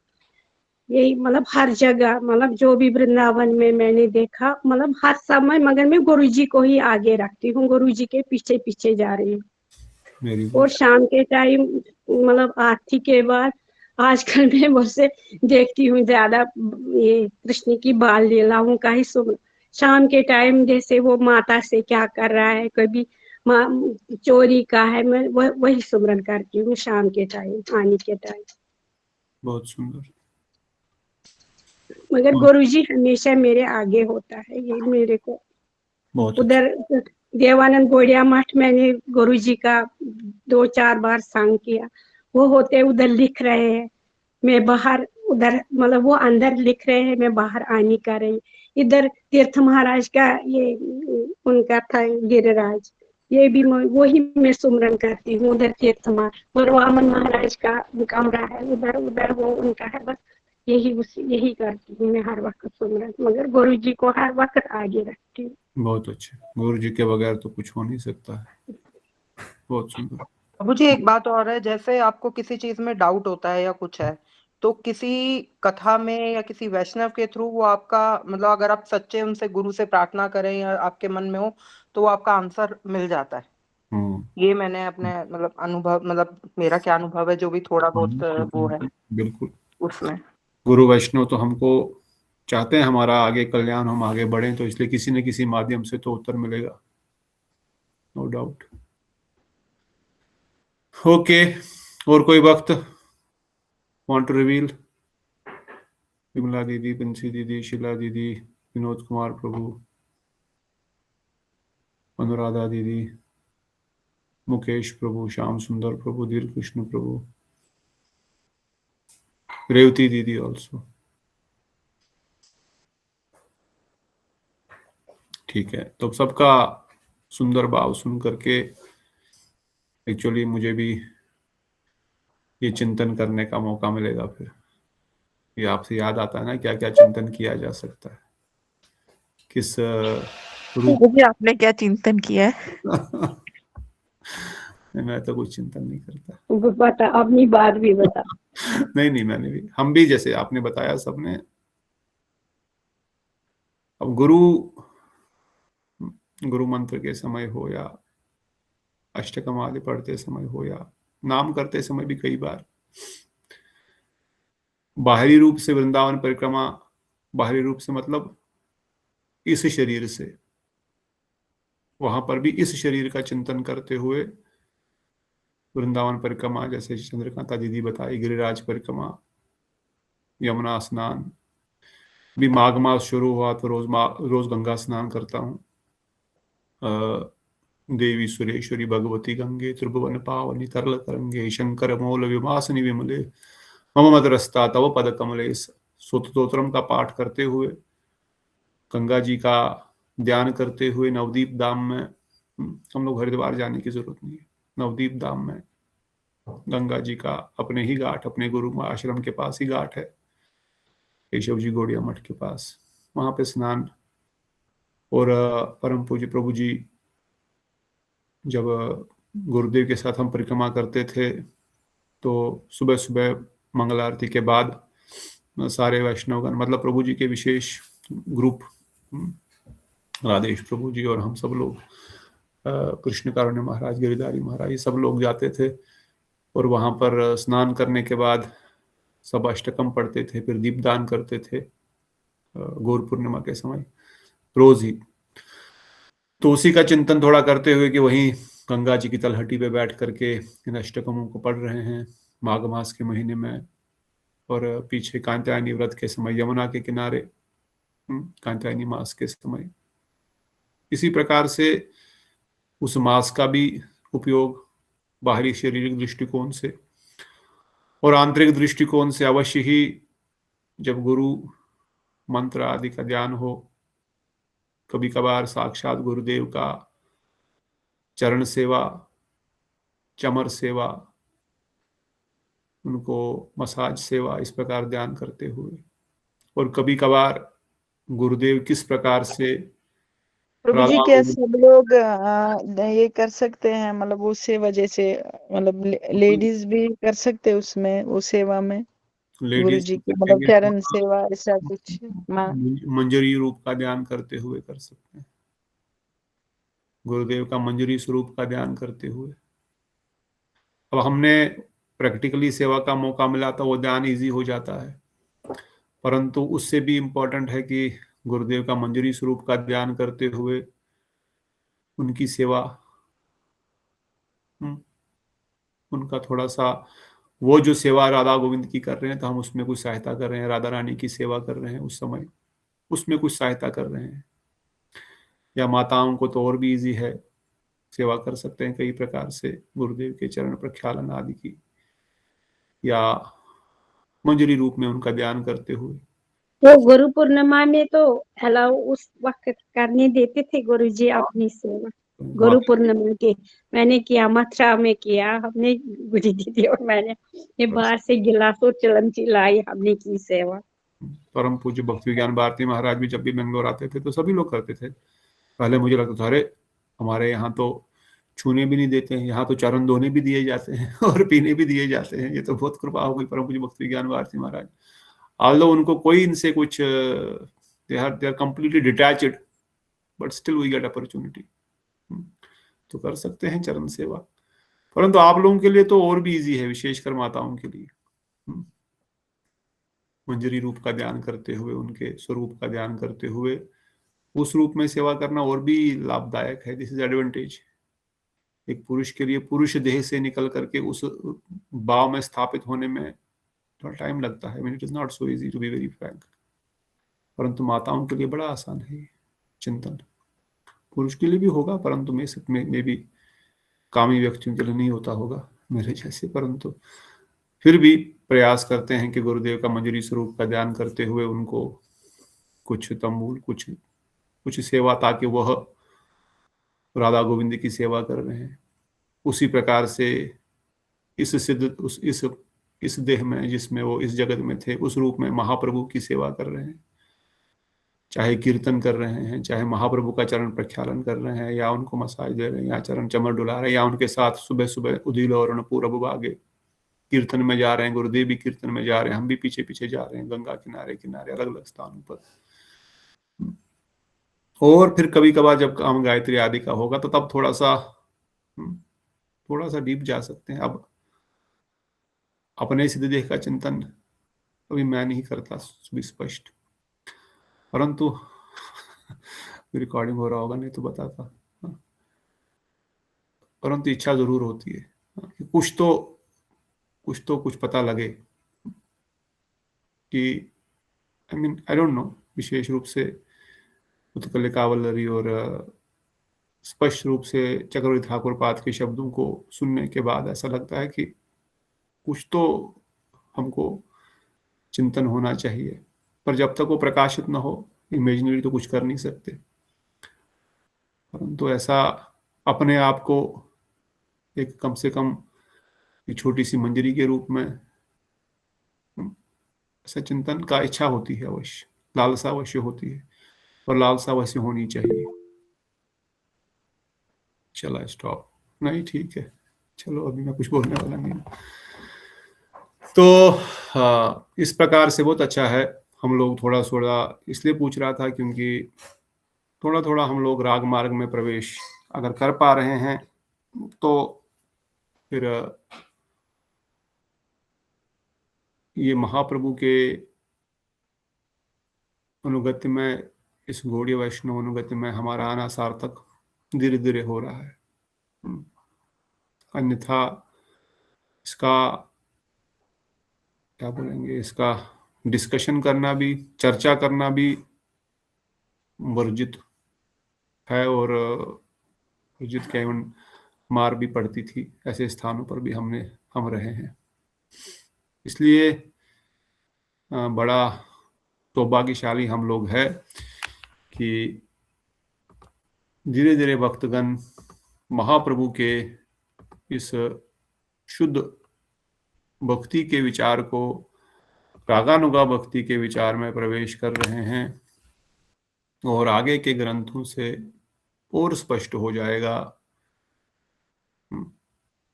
यही मतलब हर जगह, मतलब जो भी वृंदावन में मैंने देखा, मतलब हर समय मगर मैं गुरु जी को ही आगे रखती हूँ, गुरु जी के पीछे पीछे जा रही हूँ। और शाम के टाइम मतलब आरती के बाद आजकल मैं मुझसे देखती हूँ ज्यादा ये कृष्ण की बाल लीलाओं का ही शाम के टाइम, जैसे वो माता से क्या कर रहा है, कभी चोरी का है, मैं वही सुमरन करती हूँ शाम के टाइम, आने के टाइम। बहुत सुंदर। मगर गुरुजी हमेशा मेरे आगे होता है, ये मेरे को उधर देवानंद गौड़िया मठ मैंने गुरुजी का 2-4 बार संग किया। वो होते उधर लिख रहे हैं, मैं बाहर, उधर मतलब वो अंदर लिख रहे हैं, मैं बाहर आनी कर रही। इधर तीर्थ महाराज का ये उनका था गिरिराज, ये भी वही मैं सुमरन करती हूँ। उधर खेत समार और वामन महाराज का कमरा है, उधर उधर वो उनका है, बस यही करती हूँ मैं हर वक्त सुमरन, मगर गुरु जी को हर वक्त आगे रखती हूँ। बहुत अच्छे, गुरु जी के बगैर तो कुछ हो नहीं सकता है। बहुत सुंदर। प्रभु जी एक बात और है, जैसे आपको किसी चीज में डाउट होता है या कुछ है, तो किसी कथा में या किसी वैष्णव के थ्रू वो आपका मतलब अगर आप सच्चे उनसे गुरु से प्रार्थना करें या आपके मन में हो तो वो आपका आंसर मिल जाता है। ये मैंने अपने मतलब अनुभव, मतलब मेरा क्या अनुभव है जो भी थोड़ा बहुत वो है बिल्कुल उसमें। गुरु वैष्णव तो हमको चाहते हैं हमारा आगे कल्याण, हम आगे बढ़ें, तो इसलिए किसी न किसी माध्यम से तो उत्तर मिलेगा, नो डाउट। ओके, और कोई वक्त वांट टू रिवील? विमला दीदी, बंसी दीदी, शीला दीदी, विनोद कुमार प्रभु, अनुराधा दीदी, मुकेश प्रभु, श्याम सुंदर प्रभु, धीर कृष्ण प्रभु, रेवती दीदी ऑल्सो। ठीक है, तो सबका सुंदर भाव सुन करके एक्चुअली मुझे भी ये चिंतन करने का मौका मिलेगा। फिर ये आपसे याद आता है ना क्या क्या चिंतन किया जा सकता है, किस रूप। आपने क्या चिंतन किया है? मैं तो कुछ चिंतन नहीं करता। बता, अपनी बात भी बता। नहीं, मैंने भी, हम भी जैसे आपने बताया सबने। अब गुरु मंत्र के समय हो या अष्टकम आदि पढ़ते समय हो या नाम करते समय भी कई बार बाहरी रूप से वृंदावन परिक्रमा, बाहरी रूप से मतलब इस शरीर से, वहां पर भी इस शरीर का चिंतन करते हुए वृंदावन परिक्रमा, जैसे चंद्रकांता दीदी बताई, गिरिराज परिक्रमा, यमुना स्नान भी। माघ मास शुरू हुआ तो रोज गंगा स्नान करता हूँ। देवी सुरेश्वरी भगवती गंगे त्रिभुवन पावनी तरल तरंगे शंकर मौल विमासनी विमले मम मदरस्ता तव पद कमले स्तोत्रम का पाठ करते हुए, गंगा जी का ध्यान करते हुए, नवदीप धाम में, हम लोग हरिद्वार जाने की जरूरत नहीं है, नवदीप धाम में गंगा जी का अपने ही घाट, अपने गुरु आश्रम के पास ही घाट है, केशव जी गौड़िया मठ के पास, वहां पे स्नान। और परम पूज्य प्रभु जी जब गुरुदेव के साथ हम परिक्रमा करते थे तो सुबह सुबह मंगल आरती के बाद सारे वैष्णवगण, मतलब प्रभु जी के विशेष ग्रुप, राधेश प्रभु जी और हम सब लोग, कृष्ण कारुण्य महाराज, गिरिधारी महाराज, ये सब लोग जाते थे और वहां पर स्नान करने के बाद सब अष्टकम पढ़ते थे, फिर दीपदान करते थे गौर पूर्णिमा के समय रोज ही। तो उसी का चिंतन थोड़ा करते हुए कि वहीं गंगा जी की तलहटी पे बैठ करके इन अष्टकमों को पढ़ रहे हैं माघ मास के महीने में, और पीछे कात्यायनी व्रत के समय यमुना के किनारे कात्यायनी मास के समय। इसी प्रकार से उस मास का भी उपयोग बाहरी शारीरिक दृष्टिकोण से और आंतरिक दृष्टिकोण से अवश्य ही, जब गुरु मंत्र आदि का ध्यान हो, कभी कभार साक्षात गुरुदेव का चरण सेवा, चमर सेवा, उनको मसाज सेवा, इस प्रकार ध्यान करते हुए, और कभी कभार गुरुदेव किस प्रकार से प्रभु जी क्या सब लोग ये कर सकते हैं, मतलब उस वजह से, मतलब लेडीज भी कर सकते हैं उसमें, उस सेवा में, गुरु जी की मतलब चरण सेवा, ऐसा कुछ मंजरी रूप का ध्यान करते हुए कर सकते हैं, गुरुदेव का मंजरी स्वरूप का ध्यान करते हुए। अब हमने प्रैक्टिकली सेवा का मौका मिला तो वो ध्यान इजी हो जाता है, परंतु उससे भी इम्पोर्टेंट है कि गुरुदेव का मंजरी स्वरूप का ध्यान करते हुए उनकी सेवा, उनका थोड़ा सा, वो जो सेवा राधा गोविंद की कर रहे हैं तो हम उसमें कुछ सहायता कर रहे हैं, राधा रानी की सेवा कर रहे हैं उस समय, उसमें कुछ सहायता कर रहे हैं। या माताओं को तो और भी इजी है, सेवा कर सकते हैं कई प्रकार से गुरुदेव के चरण प्रक्षालन आदि की, या मंजरी रूप में उनका ध्यान करते हुए। तो गुरु पूर्णिमा में तो अलाउ उस वक्त करने देते थे गुरु जी अपनी सेवा? गुरु पूर्णिमा के मैंने किया, मथुरा में किया हमने, गुरु दीदी और मैंने, ये बाहर से गिलास और चिलमची लाई, हमने की सेवा। परम पूज्य भक्ति विज्ञान भारती महाराज भी जब भी बेंगलोर आते थे तो सभी लोग करते थे। पहले मुझे लगता था अरे हमारे यहाँ तो छूने भी नहीं देते हैं, यहाँ तो चरण धोने भी दिए जाते हैं और पीने भी दिए जाते हैं, ये तो बहुत कृपा हो गई परम पूज्य भक्ति विज्ञान भारती महाराज। ऑल्दो उनको कोई इनसे कुछ they are completely detached, but still we get opportunity, तो कर सकते हैं चरण सेवा। परंतु आप लोगों के लिए तो और भी इजी है, विशेषकर माताओं के लिए मंजरी रूप का ध्यान करते हुए, उनके स्वरूप का ध्यान करते हुए उस रूप में सेवा करना और भी लाभदायक है। This is advantage. एक पुरुष के लिए पुरुष देह से निकल करके उस भाव में स्थापित होने में थोड़ा टाइम लगता है। It is not so easy to be very frank. परंतु माताओं के लिए बड़ा आसान है चिंतन। पुरुष के लिए भी होगा, परंतु में भी कामी व्यक्तियों के लिए नहीं होता होगा मेरे जैसे, परंतु फिर भी प्रयास करते हैं कि गुरुदेव का मंजरी स्वरूप का ध्यान करते हुए उनको कुछ तंबूल, कुछ सेवा, ताकि वह राधा गोविंद की सेवा कर रहे हैं। उसी प्रकार से इस देह में जिसमें वो इस जगत में थे, उस रूप में महाप्रभु की सेवा कर रहे हैं, चाहे कीर्तन कर रहे हैं, चाहे महाप्रभु का चरण प्रख्यालन कर रहे हैं, या उनको मसाज दे रहे हैं, या चरण चमर डुला रहे हैं, या उनके साथ सुबह सुबह उदिल और पूरब आगे कीर्तन में जा रहे हैं, गुरुदेव भी कीर्तन में जा रहे हैं, हम भी पीछे पीछे जा रहे हैं, गंगा किनारे किनारे अलग अलग स्थानों पर। और फिर कभी कभार जब काम गायत्री आदि का होगा तो तब थोड़ा सा डीप जा सकते हैं। अब अपने सिद्ध देह का चिंतन अभी मैं नहीं करता स्पष्ट, परंतु रिकॉर्डिंग हो रहा होगा नहीं तो बताता। परंतु इच्छा जरूर होती है कि कुछ पता लगे कि आई डोंट नो, विशेष रूप से उत्कल वल्लरी और स्पष्ट रूप से चक्रवर्ती ठाकुर पाद के शब्दों को सुनने के बाद ऐसा लगता है कि कुछ तो हमको चिंतन होना चाहिए। पर जब तक वो प्रकाशित न हो, इमेजिनरी तो कुछ कर नहीं सकते। परंतु ऐसा अपने आप को एक कम से कम एक छोटी सी मंजरी के रूप में ऐसा चिंतन का इच्छा होती है, अवश्य लालसा अवश्य होती है, और लालसा अवश्य होनी चाहिए। चला स्टॉप नहीं, ठीक है, चलो अभी मैं कुछ बोलने वाला नहीं। तो इस प्रकार से बहुत अच्छा है। हम लोग थोड़ा इसलिए पूछ रहा था क्योंकि थोड़ा हम लोग राग मार्ग में प्रवेश अगर कर पा रहे हैं तो फिर ये महाप्रभु के अनुगत्य में, इस गौड़ीय वैष्णव अनुगत्य में हमारा आना सार्थक धीरे धीरे हो रहा है। अन्यथा इसका क्या बोलेंगे, इसका डिस्कशन करना भी, चर्चा करना भी वर्जित है, और वर्जित केवल मार भी पड़ती थी। ऐसे स्थानों पर भी हम रहे हैं। इसलिए बड़ा सौभाग्यशाली हम लोग हैं कि धीरे धीरे भक्तगण महाप्रभु के इस शुद्ध भक्ति के विचार को, रागानुगा भक्ति के विचार में प्रवेश कर रहे हैं, और आगे के ग्रंथों से और स्पष्ट हो जाएगा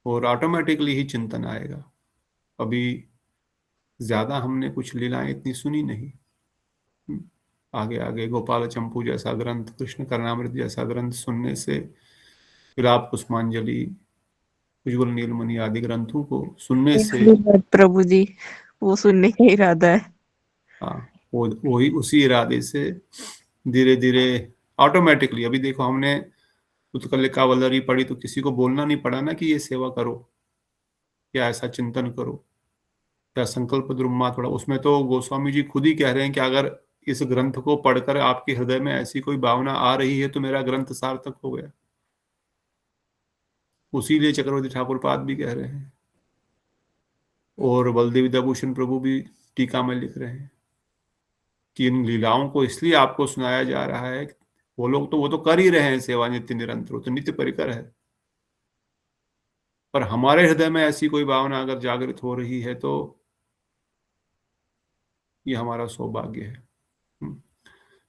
और ऑटोमेटिकली ही चिंतन आएगा। अभी ज्यादा हमने कुछ लीलाएं इतनी सुनी नहीं। आगे आगे गोपाल चंपू जैसा ग्रंथ, कृष्ण करनामृत जैसा ग्रंथ सुनने से, विलाप पुष्पांजलि, उज्ज्वल नीलमणि आदि ग्रंथों को सुनने से, प्रभु जी वो सुनने का इरादा है। हाँ, वही उसी इरादे से धीरे धीरे ऑटोमेटिकली। अभी देखो हमने उत्कल वल्लरी पढ़ी तो किसी को बोलना नहीं पड़ा ना कि ये सेवा करो या ऐसा चिंतन करो या संकल्प द्रुम्मा थोड़ा, उसमें तो गोस्वामी जी खुद ही कह रहे हैं कि अगर इस ग्रंथ को पढ़कर आपके हृदय में ऐसी कोई भावना आ रही है तो मेरा ग्रंथ सार्थक हो गया। उसीलिए चक्रवर्ती ठाकुर पाद भी कह रहे हैं, और बलदेव विद्याभूषण प्रभु भी टीका में लिख रहे हैं कि इन लीलाओं को इसलिए आपको सुनाया जा रहा है वो लोग तो वो तो कर ही रहे हैं सेवा नित्य निरंतर, वो तो नित्य परिकर है। पर हमारे हृदय में ऐसी कोई भावना अगर जागृत हो रही है तो ये हमारा सौभाग्य है।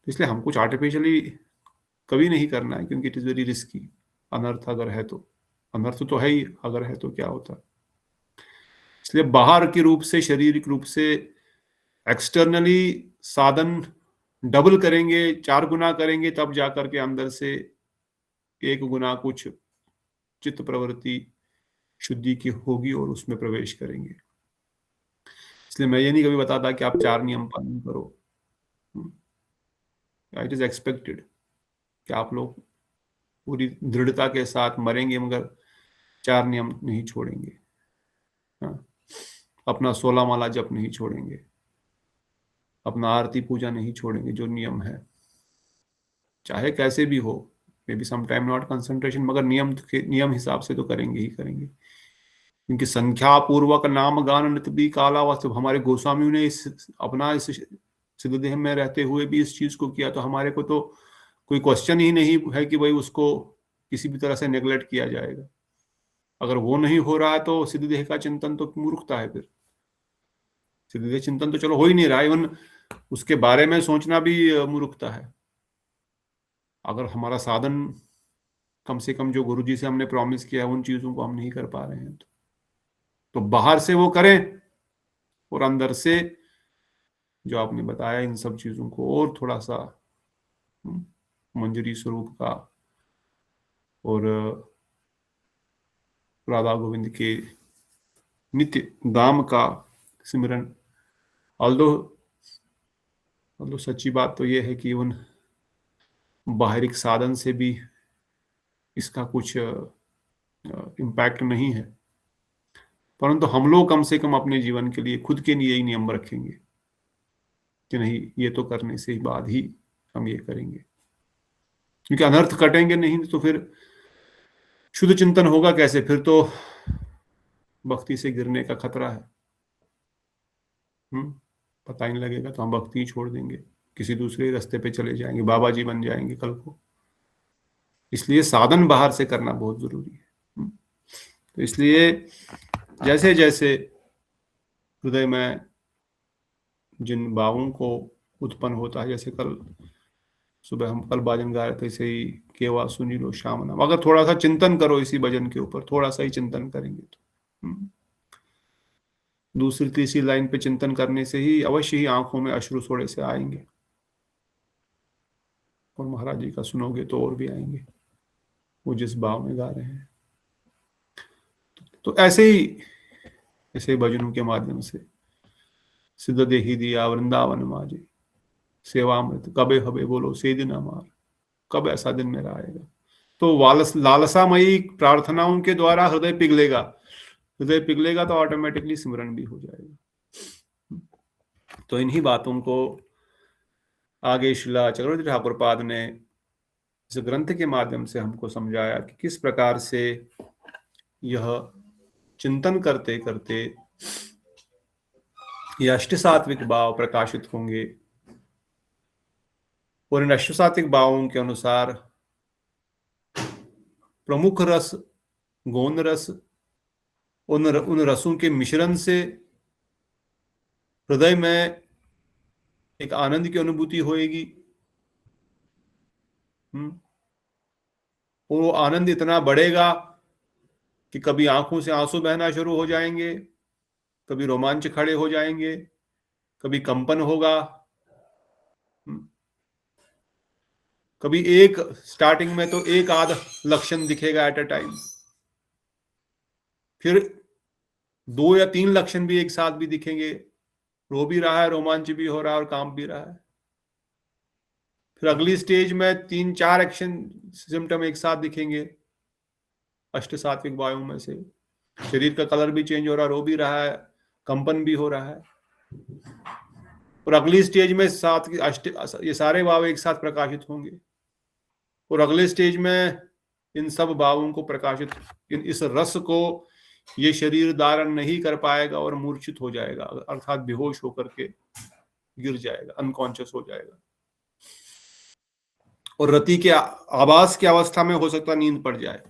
इसलिए हम कुछ आर्टिफिशियली कभी नहीं करना है, क्योंकि इट इज वेरी रिस्की। अनर्थ अगर है तो, अनर्थ तो है ही, अगर है तो क्या होता है। इसलिए बाहर के रूप से, शारीरिक रूप से, एक्सटर्नली साधन डबल करेंगे, 4 गुना करेंगे, तब जाकर के अंदर से 1 गुना कुछ चित्त प्रवृत्ति शुद्धि की होगी और उसमें प्रवेश करेंगे। इसलिए मैं ये नहीं कभी बताता कि आप 4 नियम पालन करो। इट इज एक्सपेक्टेड कि आप लोग पूरी दृढ़ता के साथ मरेंगे मगर 4 नियम नहीं छोड़ेंगे। अपना 16 माला जप नहीं छोड़ेंगे, अपना आरती पूजा नहीं छोड़ेंगे, जो नियम है चाहे कैसे भी हो, maybe some time not concentration, मगर नियम हिसाब से तो करेंगे ही करेंगे। क्योंकि संख्या पूर्वक नाम गान नित भी कालावस्त, हमारे गोस्वामियों ने अपना इस सिद्धदेह में रहते हुए भी इस चीज को किया, तो हमारे को तो कोई क्वेश्चन ही नहीं है कि भाई उसको किसी भी तरह से नेग्लेक्ट किया जाएगा। अगर वो नहीं हो रहा है तो सिद्धदेह का चिंतन तो मूर्खता है। फिर सिद्धदेह चिंतन तो चलो हो ही नहीं रहा, इवन उसके बारे में सोचना भी मूर्खता है। अगर हमारा साधन कम से कम जो गुरुजी से हमने प्रॉमिस किया है उन चीजों को हम नहीं कर पा रहे हैं तो बाहर से वो करें और अंदर से जो आपने बताया इन सब चीजों को और थोड़ा सा मंजरी स्वरूप का और राधा गोविंद के नित्य धाम का सिमरन। ऑल्दो सच्ची बात तो ये है कि उन बाहरिक साधन से भी इसका कुछ इम्पैक्ट नहीं है, परंतु हम लोग कम से कम अपने जीवन के लिए खुद के लिए ही नियम रखेंगे कि नहीं, ये तो करने से ही बाद ही हम ये करेंगे। क्योंकि अनर्थ कटेंगे नहीं तो फिर शुद्ध चिंतन होगा कैसे? फिर तो भक्ति से गिरने का खतरा है। पता ही नहीं लगेगा तो हम भक्ति ही छोड़ देंगे, किसी दूसरे रास्ते पे चले जाएंगे, बाबा जी बन जाएंगे कल को। इसलिए साधन बाहर से करना बहुत जरूरी है। तो इसलिए जैसे जैसे हृदय में जिन भावों को उत्पन्न होता है, जैसे कल सुबह हम कल भजन गा रहे थे, ऐसे ही केवा सुनी लो श्याम नाम, अगर थोड़ा सा चिंतन करो इसी भजन के ऊपर, थोड़ा सा ही चिंतन करेंगे तो दूसरी तीसरी लाइन पे चिंतन करने से ही अवश्य ही आंखों में अश्रु थोड़े से आएंगे, और महाराज जी का सुनोगे तो और भी आएंगे, वो जिस भाव में गा रहे हैं। तो ऐसे ही भजनों के माध्यम से सिद्ध देही दिया वृंदावन माजे, सेवामृत कबे हबे बोलो से दिन हमार, कब ऐसा दिन मेरा आएगा। तो लालसामयी प्रार्थनाओं के द्वारा हृदय पिघलेगा तो ऑटोमेटिकली सिमरन भी हो जाएगा। तो इन्हीं बातों को आगे श्रीला चक्रवर्ती ठाकुर पाद ने इस ग्रंथ के माध्यम से हमको समझाया कि किस प्रकार से यह चिंतन करते करते ये अष्ट सात्विक भाव प्रकाशित होंगे, और इन अष्ट सात्विक भावों के अनुसार प्रमुख रस गौण रस, उन रसों के मिश्रण से हृदय में एक आनंद की अनुभूति होएगी। और वो आनंद इतना बढ़ेगा कि कभी आंखों से आंसू बहना शुरू हो जाएंगे, कभी रोमांच खड़े हो जाएंगे, कभी कंपन होगा, कभी एक स्टार्टिंग में तो एक आध लक्षण दिखेगा एट अ टाइम, फिर 2 या 3 लक्षण भी एक साथ भी दिखेंगे, रो भी रहा है, रोमांच भी हो रहा है और काम भी रहा है। फिर अगली स्टेज में 3-4 एक्शन सिम्टम एक साथ दिखेंगे अष्ट सात्विक वायु में से, शरीर का कलर भी चेंज हो रहा है, रो भी रहा है, कंपन भी हो रहा है। और अगली स्टेज में ये सारे भाव एक साथ प्रकाशित होंगे, और अगले स्टेज में इन सब भावों को प्रकाशित, इस रस को ये शरीर धारण नहीं कर पाएगा और मूर्छित हो जाएगा, अर्थात बेहोश होकर के गिर जाएगा, अनकॉन्शियस हो जाएगा। और रति के आभास की अवस्था में हो सकता है नींद पड़ जाए,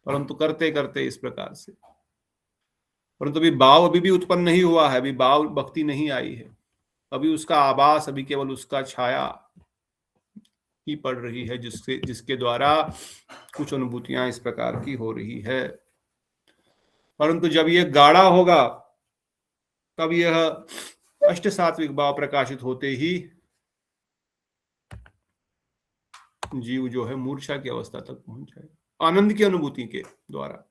परंतु करते करते इस प्रकार से, परंतु अभी भाव अभी भी उत्पन्न नहीं हुआ है, अभी भाव भक्ति नहीं आई है, अभी उसका आभास, अभी केवल उसका छाया ही पड़ रही है, जिसके द्वारा कुछ अनुभूतियां इस प्रकार की हो रही है। परंतु जब यह गाढ़ा होगा तब यह अष्ट सात्विक भाव प्रकाशित होते ही जीव जो है मूर्छा की अवस्था तक पहुंच जाएगा, आनंद की अनुभूति के द्वारा,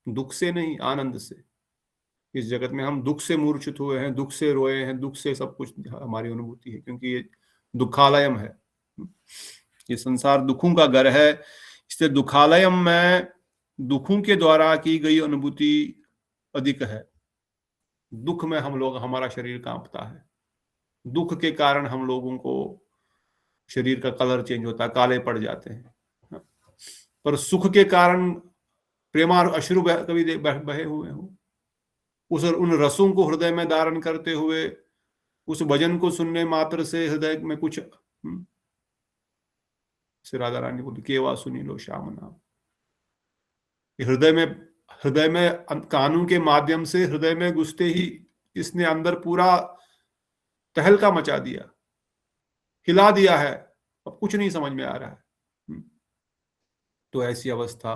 दुख से नहीं, आनंद से। इस जगत में हम दुख से मूर्छित हुए हैं, दुख से रोए हैं, दुख से सब कुछ हमारी अनुभूति है, क्योंकि ये दुखालयम है, ये संसार दुखों का घर है। इसलिए दुखालयम में दुखों के द्वारा की गई अनुभूति अधिक है। दुख में हम लोग, हमारा शरीर कांपता है, दुख के कारण हम लोगों को शरीर का कलर चेंज होता है, काले पड़ जाते हैं। पर सुख के कारण प्रेमा और अश्रु कभी बहे हुए हो, उन रसों को हृदय में धारण करते हुए, उस भजन को सुनने मात्र से हृदय में कुछ, राधा रानी बोली केवा सुनी लो श्याम नाम, हृदय में कानों के माध्यम से हृदय में घुसते ही इसने अंदर पूरा तहलका मचा दिया, हिला दिया है, अब कुछ नहीं समझ में आ रहा है। तो ऐसी अवस्था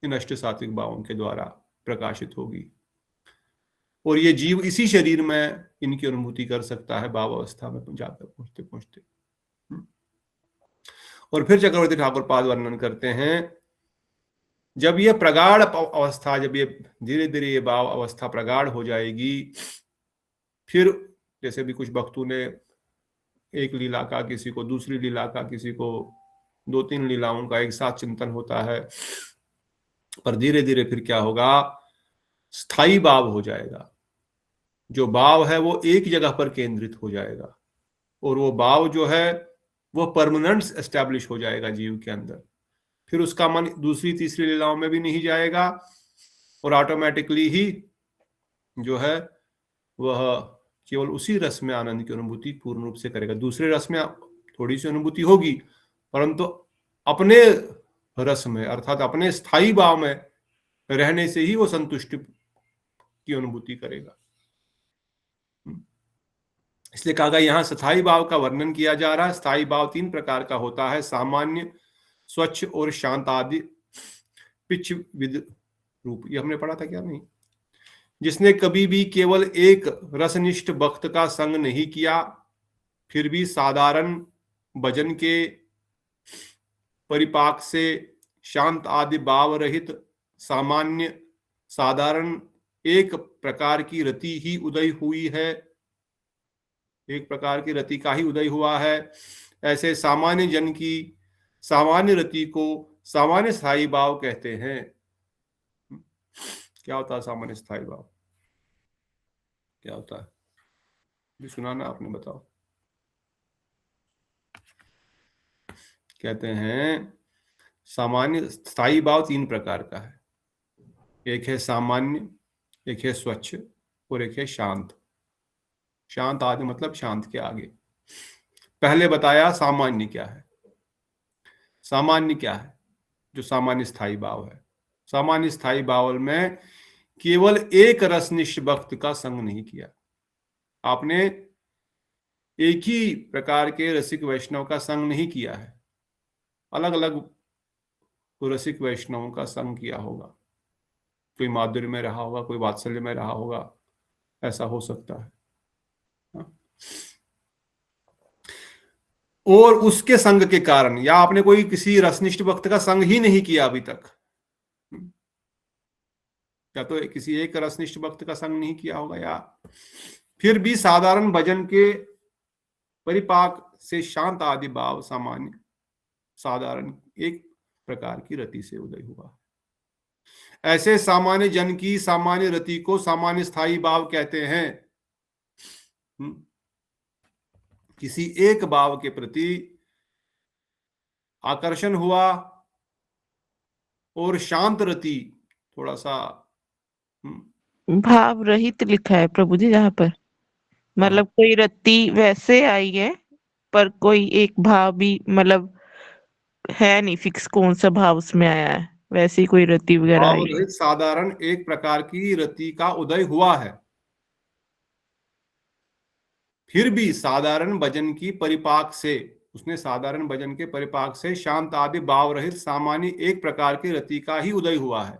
इन अष्ट सात्विक भावों के द्वारा प्रकाशित होगी, और ये जीव इसी शरीर में इनकी अनुभूति कर सकता है, भाव अवस्था में जाकर पहुंचते पहुंचते। और फिर चक्रवर्ती ठाकुर पाद वर्णन करते हैं, जब ये प्रगाढ़ अवस्था, जब ये धीरे धीरे ये भाव अवस्था प्रगाढ़ हो जाएगी, फिर जैसे भी कुछ भक्तों ने एक लीला का, किसी को दूसरी लीला का, किसी को 2-3 लीलाओं का एक साथ चिंतन होता है, पर धीरे धीरे फिर क्या होगा, स्थायी भाव हो जाएगा। जो भाव है वो एक जगह पर केंद्रित हो जाएगा, और वो भाव जो है वो परमानेंट एस्टैब्लिश हो जाएगा जीव के अंदर। फिर उसका मन दूसरी तीसरी लीलाओं में भी नहीं जाएगा, और ऑटोमेटिकली ही जो है वह केवल उसी रस में आनंद की अनुभूति पूर्ण रूप से करेगा। दूसरे रस में थोड़ी सी अनुभूति होगी, परंतु अपने रस में, अर्थात अपने स्थायी भाव में रहने से ही वो संतुष्टि की अनुभूति करेगा। इसलिए कहा गया, यहाँ स्थायी भाव का वर्णन किया जा रहा है। स्थायी भाव 3 प्रकार का होता है, सामान्य, स्वच्छ और शांत आदि पिच विद रूप। ये हमने पढ़ा था क्या? नहीं। जिसने कभी भी केवल एक रसनिष्ठ भक्त का संग नहीं किया, फिर भी साधारण भजन के परिपाक से शांत आदि भाव रहित सामान्य साधारण एक प्रकार की रति ही उदय हुई है, एक प्रकार की रति का ही उदय हुआ है, ऐसे सामान्य जन की सामान्य रति को सामान्य स्थायी भाव कहते हैं। क्या होता है सामान्य स्थायी भाव? क्या होता है? भी सुना ना आपने, बताओ। कहते हैं सामान्य स्थायी भाव 3 प्रकार का है, एक है सामान्य, एक है स्वच्छ और एक है शांत। शांत आदि मतलब शांत के आगे। पहले बताया सामान्य क्या है। सामान्य क्या है? जो सामान्य स्थायी भाव है। सामान्य स्थायी भाव में केवल एक रसनिष्ठ भक्त का संग नहीं किया, आपने एक ही प्रकार के रसिक वैष्णव का संग नहीं किया है, अलग अलग रसिक वैष्णवों का संग किया होगा। कोई माधुर्य में रहा होगा, कोई वात्सल्य में रहा होगा, ऐसा हो सकता है। और उसके संग के कारण, या आपने कोई किसी रसनिष्ठ भक्त का संग ही नहीं किया अभी तक, या तो किसी एक रसनिष्ठ भक्त का संग नहीं किया होगा, या फिर भी साधारण भजन के परिपाक से शांत आदि भाव सामान्य साधारण एक प्रकार की रति से उदय हुआ। ऐसे सामान्य जन की सामान्य रति को सामान्य स्थायी भाव कहते हैं। किसी एक भाव के प्रति आकर्षण हुआ और शांत रति, थोड़ा सा भाव रहित लिखा है प्रभु जी जहाँ पर, मतलब कोई रत्ती वैसे आई है पर कोई एक भाव भी मतलब है नहीं फिक्स कौन सा भाव उसमें आया है, वैसी कोई रति वगैरह भाव आई है? रहित साधारण एक प्रकार की रति का उदय हुआ है। फिर भी साधारण भजन की परिपाक से, उसने साधारण भजन के परिपाक से शांत आदि भाव रहित सामान्य एक प्रकार की रति का ही उदय हुआ है।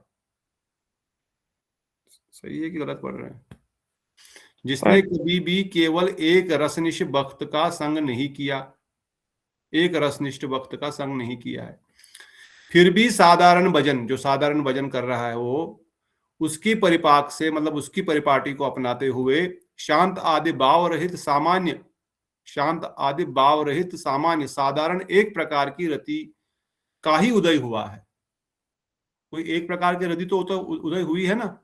सही है कि गलत पढ़ रहे हैं? जिसने कभी भी केवल एक रसनिष्ठ भक्त का संग नहीं किया, एक रसनिष्ठ भक्त का संग नहीं किया है, फिर भी साधारण भजन, जो साधारण भजन कर रहा है वो उसकी परिपाक से मतलब उसकी परिपाटी को अपनाते हुए शांत आदि भाव रहित सामान्य, शांत आदि भाव रहित सामान्य साधारण एक प्रकार की रति का ही उदय हुआ है। कोई एक प्रकार की रति तो उदय हुई है ना।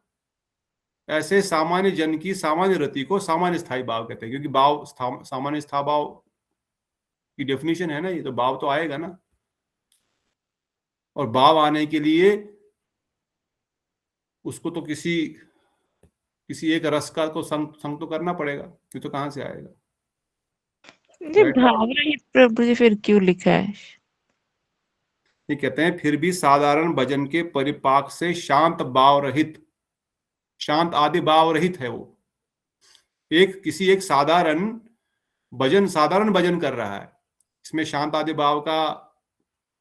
ऐसे सामान्य जन की सामान्य रति को सामान्य स्थायी भाव कहते हैं, क्योंकि भाव सामान्य स्थायी भाव की डेफिनेशन है ना, ये तो भाव तो आएगा ना, और भाव आने के लिए उसको तो किसी एक रस का को संग तो करना पड़ेगा, ये तो कहां से आएगा? भाव रहित प्रभु जी फिर क्यों लिखा है? ये कहते हैं फिर भी साधारण भजन के परिपाक से शांत भाव रहित, शांत आदि भाव रहित है वो। एक किसी एक साधारण भजन कर रहा है, इसमें शांत आदि भाव का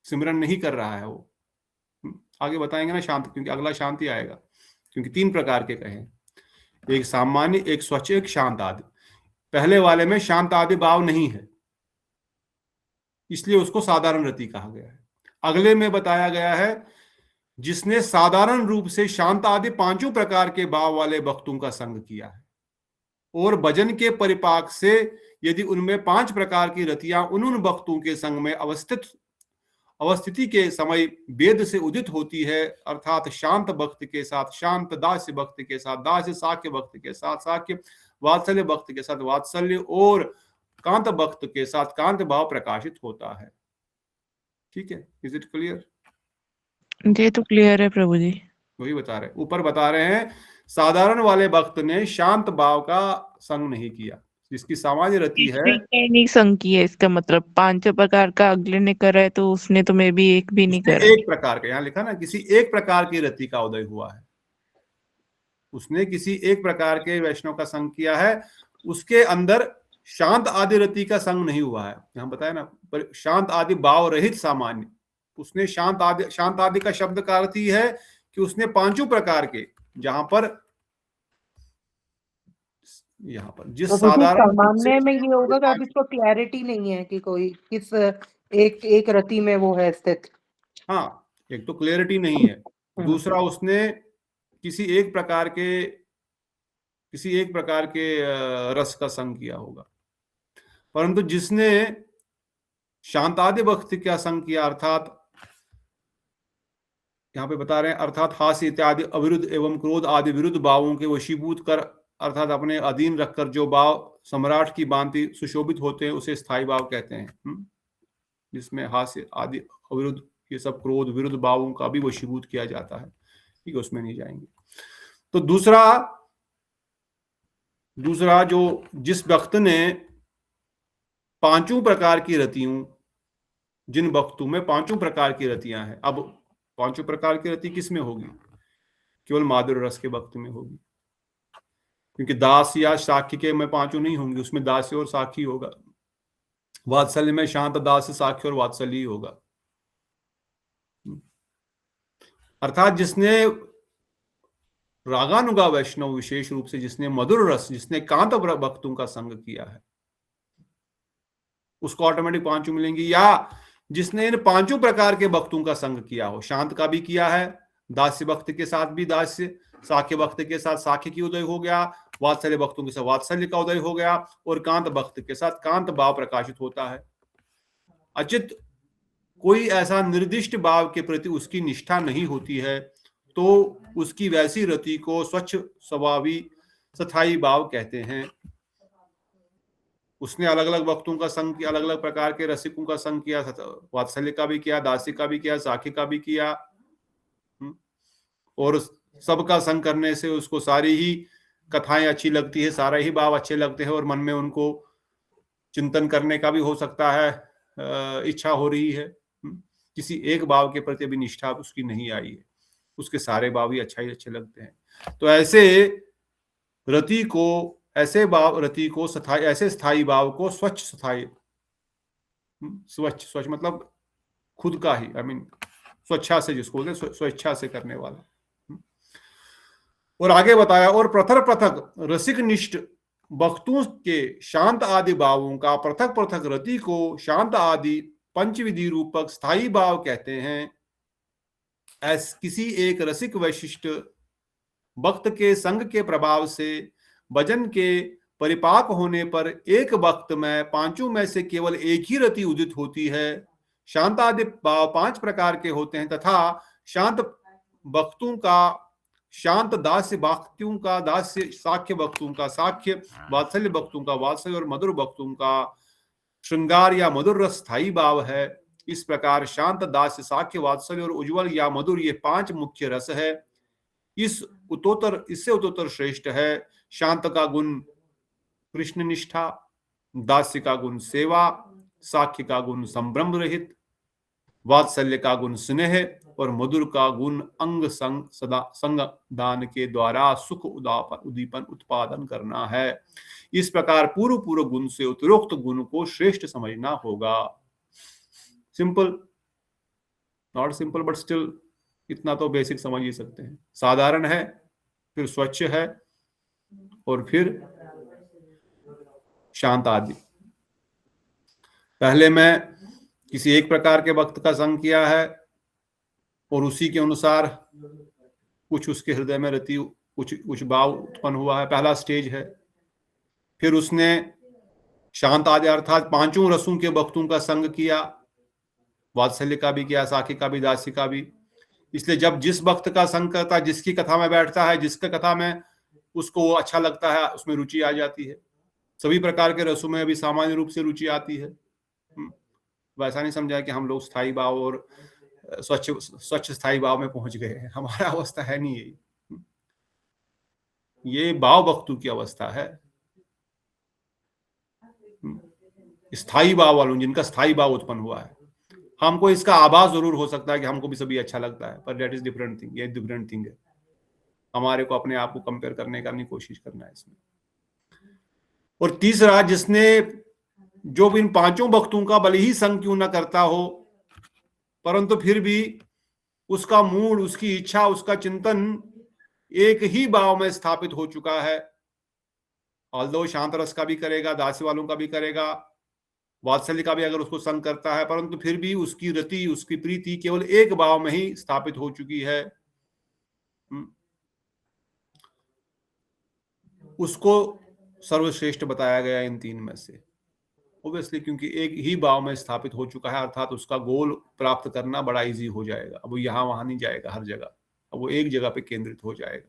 सिमरन नहीं कर रहा है वो। आगे बताएंगे ना शांत, क्योंकि अगला शांति आएगा, क्योंकि 3 प्रकार के कहे, एक सामान्य, एक स्वच्छ, एक शांत आदि। पहले वाले में शांत आदि भाव नहीं है, इसलिए उसको साधारण रति कहा गया है। अगले में बताया गया है जिसने साधारण रूप से शांत आदि 5 प्रकार के भाव वाले भक्तों का संग किया है, और भजन के परिपाक से यदि उनमें 5 प्रकार की रतियां उन भक्तों के संग में अवस्थिति के समय वेद से उदित होती है, अर्थात शांत भक्त के साथ शांत, दास्य भक्त के साथ दास्य, साक्य भक्त के साथ साक्य, वात्सल्य भक्त के साथ वात्सल्य, और कांत भक्त के साथ कांत भाव प्रकाशित होता है। ठीक है, इज इट क्लियर? ये तो क्लियर है प्रभु जी। वही बता रहे, ऊपर बता रहे हैं साधारण वाले भक्त ने शांत भाव का संग नहीं किया, जिसकी सामान्य रति है नहीं संग किया, इसका मतलब 5 प्रकार का अगले ने करा है तो उसने तो मे भी एक भी नहीं करा। एक प्रकार का, यहाँ लिखा ना किसी एक प्रकार की रति का उदय हुआ है, उसने किसी एक प्रकार के वैष्णव का संग किया है, उसके अंदर शांत आदि रति का संग नहीं हुआ है। यहाँ बताया ना, पर शांत आदि भाव रहित सामान्य, उसने शांत आदि का शब्द का अर्थ ही है कि उसने 5 प्रकार के, जहां पर जिस साधारण सामान्य में ये होगा कि अब इसको क्लैरिटी नहीं है कि कोई किस एक रति में वो है स्थित। हाँ, एक तो क्लैरिटी नहीं है, दूसरा उसने किसी एक प्रकार के रस का संग किया होगा। परंतु जिसने शांतादि भक्ति का संग किया, अर्थात यहाँ पे बता रहे हैं, अर्थात हास्य इत्यादि अविरुद्ध एवं क्रोध आदि विरुद्ध भावों के वशीभूत कर, अर्थात अपने अधीन रखकर जो भाव सम्राट की भांति सुशोभित होते हैं उसे स्थायी भाव कहते हैं। जिसमें हास्य आदि अविरुद्ध ये सब क्रोध विरुद्ध भावों का भी वशीभूत किया जाता है। ठीक है, उसमें नहीं जाएंगे। तो दूसरा जो जिस भक्त ने 5 प्रकार की रतियों, जिन भक्तों में 5 प्रकार की रतियां हैं, अब 5 प्रकार की रति किस में होगी? केवल माधुर्य रस के भक्त में होगी, क्योंकि दास या साखी के में 5 नहीं होंगे, उसमें दास्य और साखी होगा। वात्सल्य में शांत, दास, साखी और वात्सल्य ही होगा। अर्थात जिसने रागानुगा वैष्णव, विशेष रूप से जिसने मधुर रस, जिसने कांत भक्तों का संग किया है, उसको ऑटोमेटिक 5 मिलेंगी। या जिसने इन 5 प्रकार के भक्तों का संग किया हो, शांत का भी किया है, दास्य भक्त के साथ भी दास्य, साख्य भक्त के साथ साख्य की उदय हो गया, वात्सल्य भक्तों के साथ वात्सल्य का उदय हो गया, और कांत भक्त के साथ कांत भाव प्रकाशित होता है। अचित कोई ऐसा निर्दिष्ट भाव के प्रति उसकी निष्ठा नहीं होती है, तो उसकी वैसी रति को स्वच्छ स्वभावी स्थायी भाव कहते हैं। उसने अलग अलग भक्तों का संग किया, अलग अलग प्रकार के रसिकों का संग किया, वात्सल्य का भी किया, दासी का भी किया, साखी का भी किया, और सबका संग करने से उसको सारी ही कथाएं अच्छी लगती है, सारे ही भाव अच्छे लगते हैं, और मन में उनको चिंतन करने का भी हो सकता है, इच्छा हो रही है, किसी एक भाव के प्रति भी निष्ठा उसकी नहीं आई है, उसके सारे भाव ही अच्छे लगते हैं। तो ऐसे रति को, ऐसे स्थायी भाव को स्वच्छ मतलब खुद का ही, स्वेच्छा से, जिसको बोलते हैं स्वेच्छा से करने वाला। और आगे बताया, और पृथक रसिक निष्ठ भक्तों के शांत आदि भावों का पृथक रति को शांत आदि पंचविधि रूपक स्थायी भाव कहते हैं। किसी एक रसिक वैशिष्ट भक्त के संग के प्रभाव से भजन के परिपाक होने पर एक भक्त में पांचों में से केवल एक ही रति उदित होती है। शांत आदि भाव 5 प्रकार के होते हैं तथा शांत भक्तों का शांत दास्य भक्तों का दास्य, साख्य भक्तों का साख्य, वात्सल्य भक्तों का वात्सल्य और मधुर भक्तों का श्रृंगार या मधुर रस स्थायी भाव है। इस प्रकार शांत, दास्य, साख्य, वात्सल्य और उज्ज्वल या मधुर ये 5 मुख्य रस है। इससे उत्तोत्तर श्रेष्ठ है शांत का गुण कृष्ण निष्ठा, दास्य का गुण सेवा, साख्य का गुण संभ्रम रहित, वात्सल्य का गुण स्नेह और मधुर का गुण अंग संग दान के द्वारा सुख उद्दीपन उत्पादन करना है। इस प्रकार पूर्व गुण से उत्तरोक्त गुण को श्रेष्ठ समझना होगा। Simple, not simple but still इतना तो बेसिक समझ ही सकते हैं। साधारण है, फिर स्वच्छ है और फिर शांत आदि। पहले मैं किसी एक प्रकार के भक्त का संग किया है और उसी के अनुसार कुछ उसके हृदय में रति, कुछ भाव उत्पन्न हुआ है, पहला स्टेज है। फिर उसने शांत आदि अर्थात 5 रसों के भक्तों का संग किया, वात्सल्य का भी किया, साखी का भी, दासी का भी। इसलिए जब जिस भक्त का संग करता है, जिसकी कथा में बैठता है, जिसका कथा में उसको अच्छा लगता है, उसमें रुचि आ जाती है। सभी प्रकार के रसों में भी सामान्य रूप से रुचि आती है। वैसा नहीं समझा कि हम लोग स्थायी भाव और स्वच्छ स्थायी भाव में पहुंच गए हैं। हमारा अवस्था है नहीं यही। ये भाव भक्तों की अवस्था है, स्थायी भाव वालों, जिनका स्थायी भाव उत्पन्न हुआ है। हमको इसका आभास जरूर हो सकता है कि हमको भी सभी अच्छा लगता है, पर दैट इज डिफरेंट थिंग। ये डिफरेंट थिंग है। हमारे को अपने आप को कंपेयर करने का नहीं कोशिश करना है इसमें। और तीसरा, जिसने जो इन 5 भक्तों का भले ही संग क्यों ना करता हो, परंतु फिर भी उसका मूड, उसकी इच्छा, उसका चिंतन एक ही भाव में स्थापित हो चुका है। ऑल्दो शांत रस का भी करेगा, दास्य वालों का भी करेगा, वात्सल्य का भी अगर उसको संग करता है, परंतु फिर भी उसकी रति, उसकी प्रीति केवल एक भाव में ही स्थापित हो चुकी है। उसको सर्वश्रेष्ठ बताया गया इन 3 में से। ओब्वियसली, क्योंकि एक ही भाव में स्थापित हो चुका है, अर्थात उसका गोल प्राप्त करना बड़ा इजी हो जाएगा। अब वो यहाँ वहां नहीं जाएगा हर जगह, अब वो एक जगह पे केंद्रित हो जाएगा।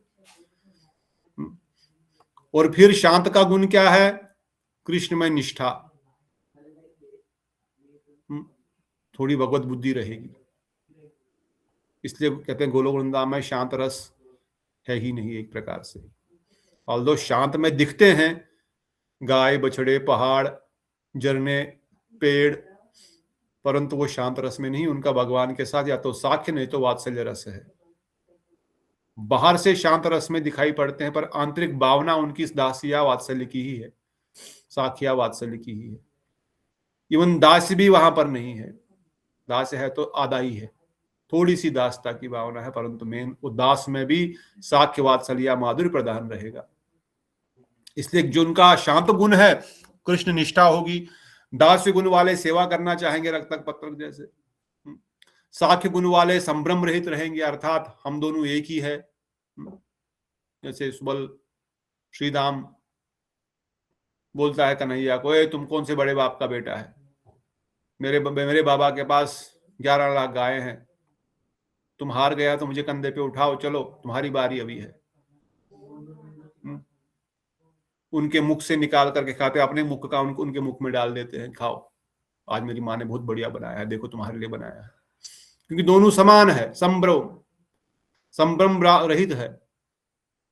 और फिर शांत का गुण क्या है? कृष्ण में निष्ठा, थोड़ी भगवत बुद्धि रहेगी। इसलिए कहते हैं गोलोक वृंदावन में शांत रस है ही नहीं एक प्रकार से। ऑल्दो शांत में दिखते हैं गाय, बछड़े, पहाड़, झरने, पेड़, परंतु वो शांत रस में नहीं। उनका भगवान के साथ या तो साख्य नहीं तो वात्सल्य रस है। बाहर से शांत रस में दिखाई पड़ते हैं, पर आंतरिक भावना उनकी दासिया वात्सल्य की ही है, साखिया वात्सल्य की ही है। इवन दास भी वहां पर नहीं है। दास है तो आधा ही है, थोड़ी सी दासता की भावना है, परंतु मेन वो दास में भी साख्य वात्सल्य माधुर्य प्रदान रहेगा। इसलिए जो उनका शांत गुण है, कृष्ण निष्ठा होगी। दास्य गुण वाले सेवा करना चाहेंगे रक्तक पत्रक जैसे। साख्य गुण वाले संभ्रम रहित रहेंगे, अर्थात हम दोनों एक ही है। जैसे सुबल श्रीधाम बोलता है कन्हैया को, ए तुम कौन से बड़े बाप का बेटा है? मेरे बाबा के पास 11 लाख गायें हैं, तुम हार गया तो मुझे कंधे पे उठाओ, चलो तुम्हारी बारी अभी है। उनके मुख से निकाल करके खाते, अपने मुख का उनके मुख में डाल देते हैं, खाओ, आज मेरी माँ ने बहुत बढ़िया बनाया है, देखो तुम्हारे लिए बनाया है। क्योंकि दोनों समान है, संभ्रम रहित है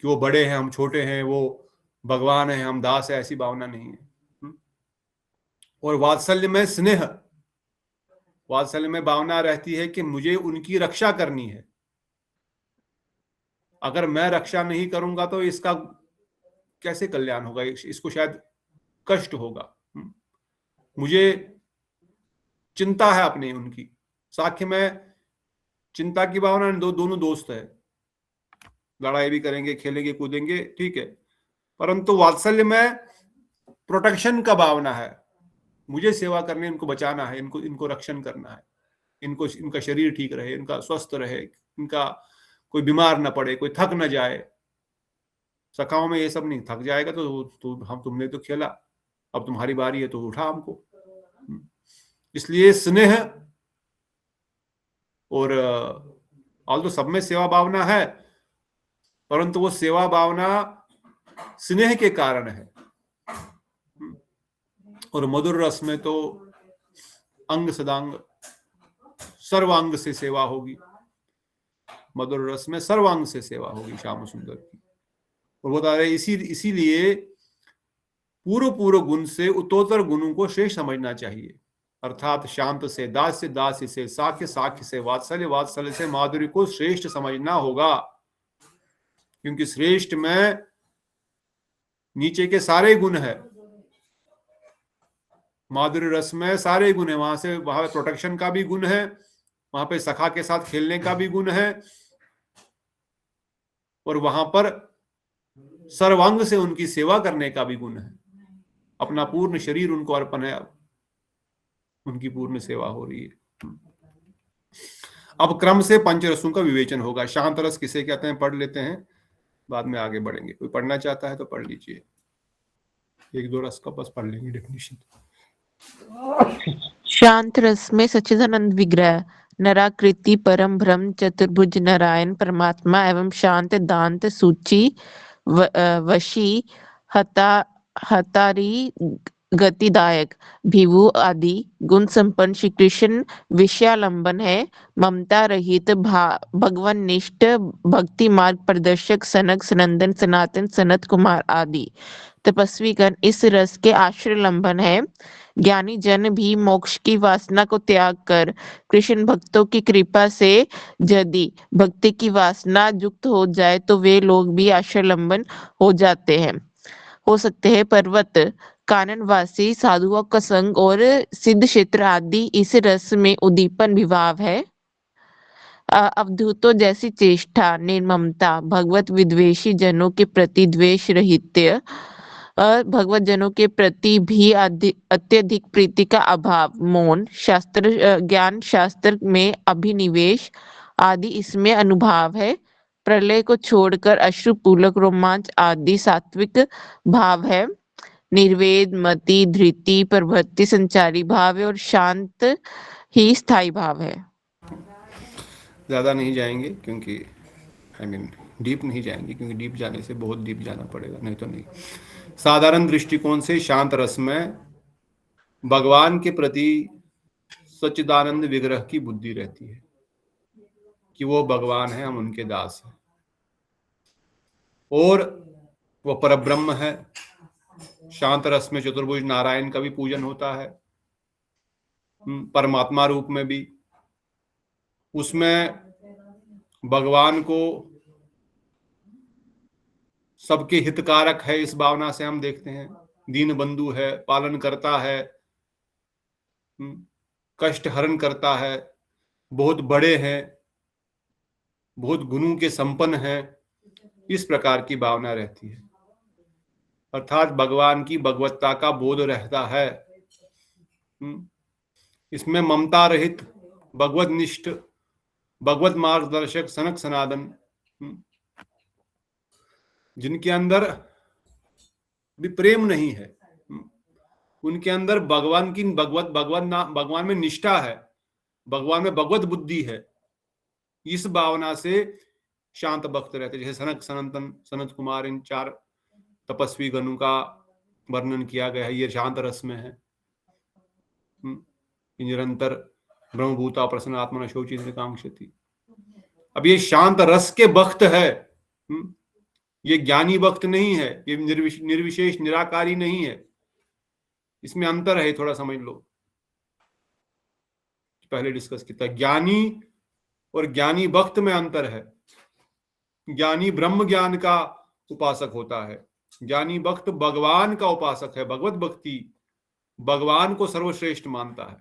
कि वो बड़े हैं, हम छोटे हैं, वो भगवान है, हम दास है, ऐसी भावना नहीं है। और वात्सल्य में स्नेह, वात्सल्य में भावना रहती है कि मुझे उनकी रक्षा करनी है। अगर मैं रक्षा नहीं करूंगा तो इसका कैसे कल्याण होगा, इसको शायद कष्ट होगा। मुझे चिंता है अपनी उनकी। साख्य में चिंता की भावना, दोनों दोस्त है, लड़ाई भी करेंगे, खेलेंगे कूदेंगे, ठीक है, परंतु वात्सल्य में प्रोटेक्शन का भावना है। मुझे सेवा करने, इनको बचाना है, इनको रक्षण करना है, इनका शरीर ठीक रहे, इनका स्वस्थ रहे, इनका कोई बीमार ना पड़े, कोई थक ना जाए। सखाओं में ये सब नहीं, थक जाएगा तो हम तुमने तो खेला, अब तुम्हारी बारी है तो उठा हमको। इसलिए स्नेह और तो सब में सेवा भावना है, परंतु वो सेवा भावना स्नेह के कारण है। और मधुर रस में तो अंग सदांग सर्वांग से सेवा होगी, मधुर रस में सर्वांग से सेवा होगी श्याम सुंदर की। और बता रहे इसीलिए पूर्व गुण से उत्तरोत्तर गुणों को श्रेष्ठ समझना चाहिए। अर्थात शांत से दास्य, दास्य से साख्य, साख्य से वात्सल्य, वात्सल्य से माधुर्य को श्रेष्ठ समझना होगा। क्योंकि श्रेष्ठ में नीचे के सारे गुण है, माधुर्य रस में सारे गुण है। वहां पे प्रोटेक्शन का भी गुण है, वहां पे सखा के साथ खेलने का भी गुण है, और वहां पर सर्वांग से उनकी सेवा करने का भी गुण है। अपना पूर्ण शरीर उनको अर्पण है, उनकी पूर्ण सेवा हो रही है। अब क्रम से पंचरसों का विवेचन होगा। शांत रस किसे कहते हैं पढ़ लेते हैं, बाद में आगे बढ़ेंगे। कोई पढ़ना चाहता है तो पढ़ लीजिए, एक दो रस का बस पढ़ लेंगे डेफिनेशन। शांत रस में सच्चिदानंद विग्रह, नराकृति, परम ब्रह्म, चतुर्भुज नारायण परमात्मा एवं शांत दांत सूची वशी हतारी गतिदायक भिवु आदि गुण संपन्न श्री कृष्ण विषयालंबन है। ममता रहित भगवान निष्ठ भक्ति मार्ग प्रदर्शक सनक, सनंदन, सनातन, सनत कुमार आदि तपस्वी गण इस रस के आश्रय लंबन है। ज्ञानी जन भी मोक्ष की वासना को त्याग कर कृष्ण भक्तों की कृपा से यदि भक्ति की वासना युक्त हो जाए तो वे लोग भी आश्रयलंबन हो जाते हैं, हो सकते हैं। पर्वत काननवासी साधुओं का संग और सिद्ध क्षेत्र आदि इस रस में उद्दीपन विभाव है। अवधूतों जैसी चेष्टा, निर्ममता, भगवत विद्वेषी जनों के प्रति द्वेष रहित्य, भगवत जनों के प्रति भी अत्यधिक प्रीति का अभाव, मौन, शास्त्र ज्ञान, शास्त्र में अभिनिवेश आदि इसमें अनुभाव है। प्रलय को छोड़कर अश्रुपूलक रोमांच आदि सात्विक भाव है। निर्वेद, मति, धृति, प्रवृत्ति संचारी भाव है और शांत ही स्थायी भाव है। ज्यादा नहीं जाएंगे क्योंकि डीप नहीं जाएंगे, क्योंकि डीप जाने से बहुत डीप जाना पड़ेगा, नहीं तो नहीं। साधारण दृष्टिकोण से शांत रस में भगवान के प्रति सच्चिदानंद विग्रह की बुद्धि रहती है कि वो भगवान है, हम उनके दास हैं, और वो परब्रह्म है। शांत रस में चतुर्भुज नारायण का भी पूजन होता है, परमात्मा रूप में भी। उसमें भगवान को सबके हितकारक है, इस भावना से हम देखते हैं। दीन बंधु है, पालन करता है, कष्ट हरण करता है, बहुत बड़े हैं, बहुत गुणों के संपन्न हैं, इस प्रकार की भावना रहती है। अर्थात भगवान की भगवत्ता का बोध रहता है। इसमें ममता रहित, भगवत निष्ठ, भगवत मार्गदर्शक सनक सनातन, जिनके अंदर भी प्रेम नहीं है, उनके अंदर भगवान में निष्ठा है, भगवान में भगवत बुद्धि है, इस भावना से शांत भक्त रहते। जैसे सनक, सनातन, सनत कुमार, इन चार तपस्वी गणों का वर्णन किया गया है, ये शांत रस में है। निरंतर ब्रह्मभूता प्रसन्न आत्मना शोचित कांक्षति। अब ये शांत रस के भक्त है, ये ज्ञानी भक्त नहीं है, ये निर्विशेष निराकारी नहीं है। इसमें अंतर है, थोड़ा समझ लो। पहले डिस्कस किया, ज्ञानी और ज्ञानी भक्त में अंतर है। ज्ञानी ब्रह्म ज्ञान का उपासक होता है, ज्ञानी भक्त भगवान का उपासक है, भगवत भक्ति, भगवान को सर्वश्रेष्ठ मानता है,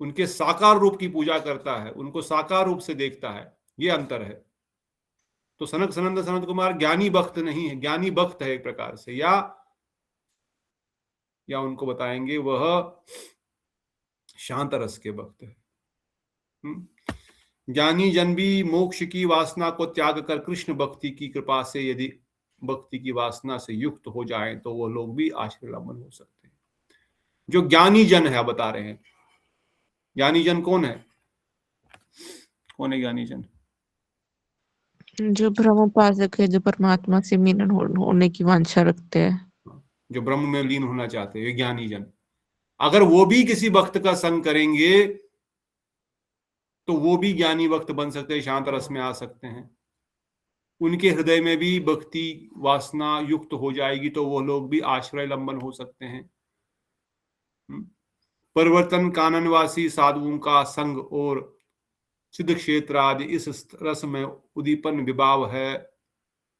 उनके साकार रूप की पूजा करता है, उनको साकार रूप से देखता है, ये अंतर है। तो सनत कुमार ज्ञानी भक्त नहीं है, ज्ञानी भक्त है एक प्रकार से, या उनको बताएंगे वह शांत रस के भक्त है। ज्ञानी जन भी मोक्ष की वासना को त्याग कर कृष्ण भक्ति की कृपा से यदि भक्ति की वासना से युक्त हो जाए तो वो लोग भी आश्रय लंबन हो सकते हैं। जो ज्ञानी जन है, बता रहे हैं ज्ञानी जन कौन है? कौन है ज्ञानी जन? जो ब्रह्मोपासक है, जो परमात्मा से मिलन होने की वांछा रखते हैं, जो ब्रह्म में लीन होना चाहते हैं, ज्ञानी जन। अगर वो भी किसी भक्त का संग करेंगे तो वो भी ज्ञानी भक्त बन सकते हैं, शांत रस में आ सकते हैं, उनके हृदय में भी भक्ति वासना युक्त हो जाएगी तो वो लोग भी आश्रय लंबन हो सकते हैं। परिवर्तन काननवासी साधुओं का संग और सिद्ध क्षेत्र आदि इस रस में उद्दीपन विभाव है।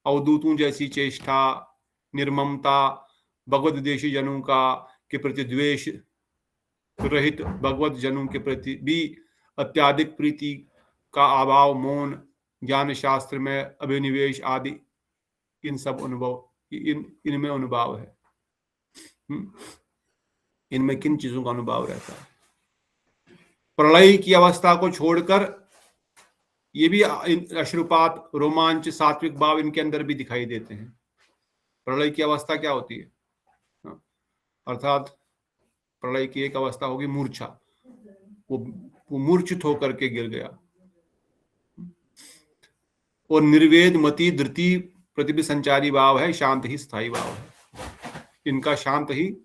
अवधूतों जैसी चेष्टा, निर्ममता, भगवत देशी जनों का के प्रति द्वेष रहित भगवत जनों के प्रति भी अत्याधिक प्रीति का अभाव, मौन, ज्ञान शास्त्र में अभिनिवेश आदि इन सब अनुभव इनमें अनुभव है। इनमें किन चीजों का अनुभव रहता है? प्रलय की अवस्था को छोड़कर ये भी अश्रुपात, रोमांच, सात्विक भाव इनके अंदर भी दिखाई देते हैं। प्रलय की अवस्था क्या होती है? अर्थात प्रलय की एक अवस्था होगी मूर्छा, वो मूर्छित होकर के गिर गया। और निर्वेद, मति, धृति, प्रतिभि संचारी भाव है, शांत ही स्थायी भाव है। इनका शांत ही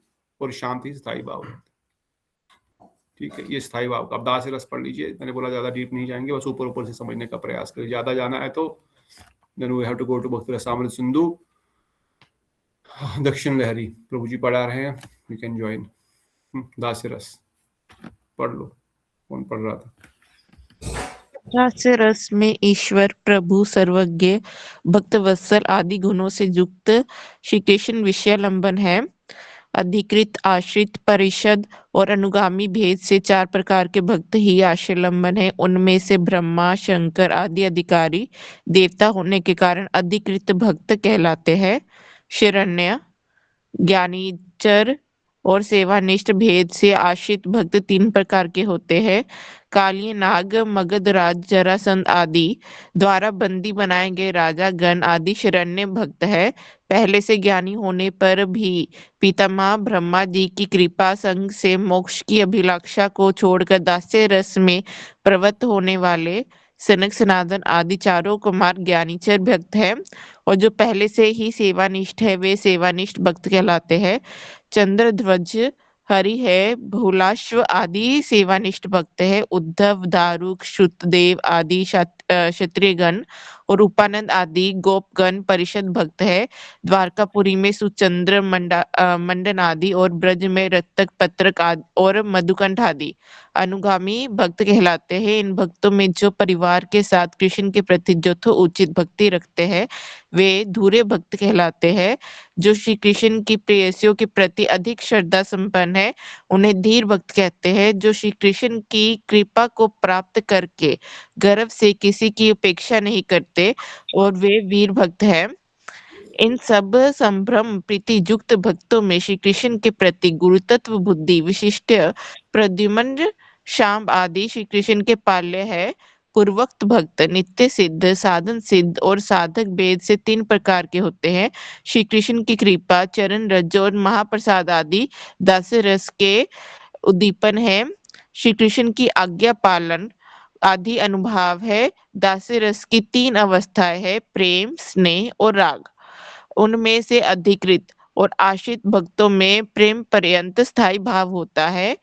और शांत ही स्थायी भाव है। ठीक है, ये स्थायी भाव का। अब दास रस पढ़ लीजिए, मैंने बोला ज्यादा डीप नहीं जाएंगे, बस ऊपर ऊपर से समझने का प्रयास करिए। ज्यादा जाना है तो then we have to go to Bhakti Rasamrita Sindhu, दक्षिण लहरी प्रभु जी पढ़ा रहे हैं, यू कैन ज्वाइन। दास रस पढ़ लो। कौन पढ़ रहा था? दास्य रस में ईश्वर, प्रभु, सर्वज्ञ, भक्त वत्सल आदि गुणों से युक्त श्री कृष्ण विषयालंबन है। अधिकृत, आश्रित, परिषद और अनुगामी भेद से 4 प्रकार के भक्त ही आश्रयलंबन है। उनमें से ब्रह्मा, शंकर आदि अधिकारी देवता होने के कारण अधिकृत भक्त कहलाते हैं। शरण्य, ज्ञानीचर और सेवानिष्ठ भेद से आश्रित भक्त 3 प्रकार के होते हैं। काली, नाग, मगध राज, जरासंध आदि द्वारा बंदी बनाए गए राजा गण आदि शरण्य भक्त है। पहले से ज्ञानी होने पर भी पितामह ब्रह्मा जी की कृपा संग से मोक्ष की अभिलाषा को छोड़कर दास्य रस में प्रवृत्त होने वाले सनक, सनातन आदि चारों कुमार ज्ञानीचर भक्त है। और जो पहले से ही सेवानिष्ठ है वे सेवानिष्ठ भक्त कहलाते हैं। चंद्रध्वज, हरि है, भूलाश्व आदि सेवानिष्ठ भक्त है। उद्धव, दारुक, श्रुतदेव आदि क्षत्रिय गण और उपानंद आदि गोपगण परिषद भक्त है। द्वारकापुरी में सुचंद्र, मंडन आदि और ब्रज में रत्तक, पत्रक आदि और मधुकंठ आदि अनुगामी भक्त कहलाते हैं। इन भक्तों में जो परिवार के साथ कृष्ण के प्रति यथोचित भक्ति रखते हैं वे धूरे भक्त कहलाते हैं। जो श्री कृष्ण की प्रेयसियों के प्रति अधिक श्रद्धा संपन्न है उन्हें धीर भक्त कहते हैं। जो श्री कृष्ण की कृपा को प्राप्त करके गर्व से किसी की अपेक्षा नहीं करते और वे वीर भक्त हैं। इन सब संभ्रम प्रीति युक्त भक्तों में श्री कृष्ण के प्रति गुरु तत्व बुद्धि विशिष्ट प्रद्युम्न, शाम आदि श्री कृष्ण के पाल्य है। पूर्वोक्त भक्त नित्य सिद्ध, साधन सिद्ध और साधक भेद से 3 प्रकार के होते हैं। श्री कृष्ण की कृपा, चरण रज और महाप्रसाद आदि दास्य रस के उद्दीपन है। श्री कृष्ण की आज्ञा पालन आदि अनुभाव है। दास्य रस की 3 अवस्थाएं है, प्रेम, स्नेह और राग। उनमें से अधिकृत और आश्रित भक्तों में प्रेम पर्यंत स्थायी भाव होता है।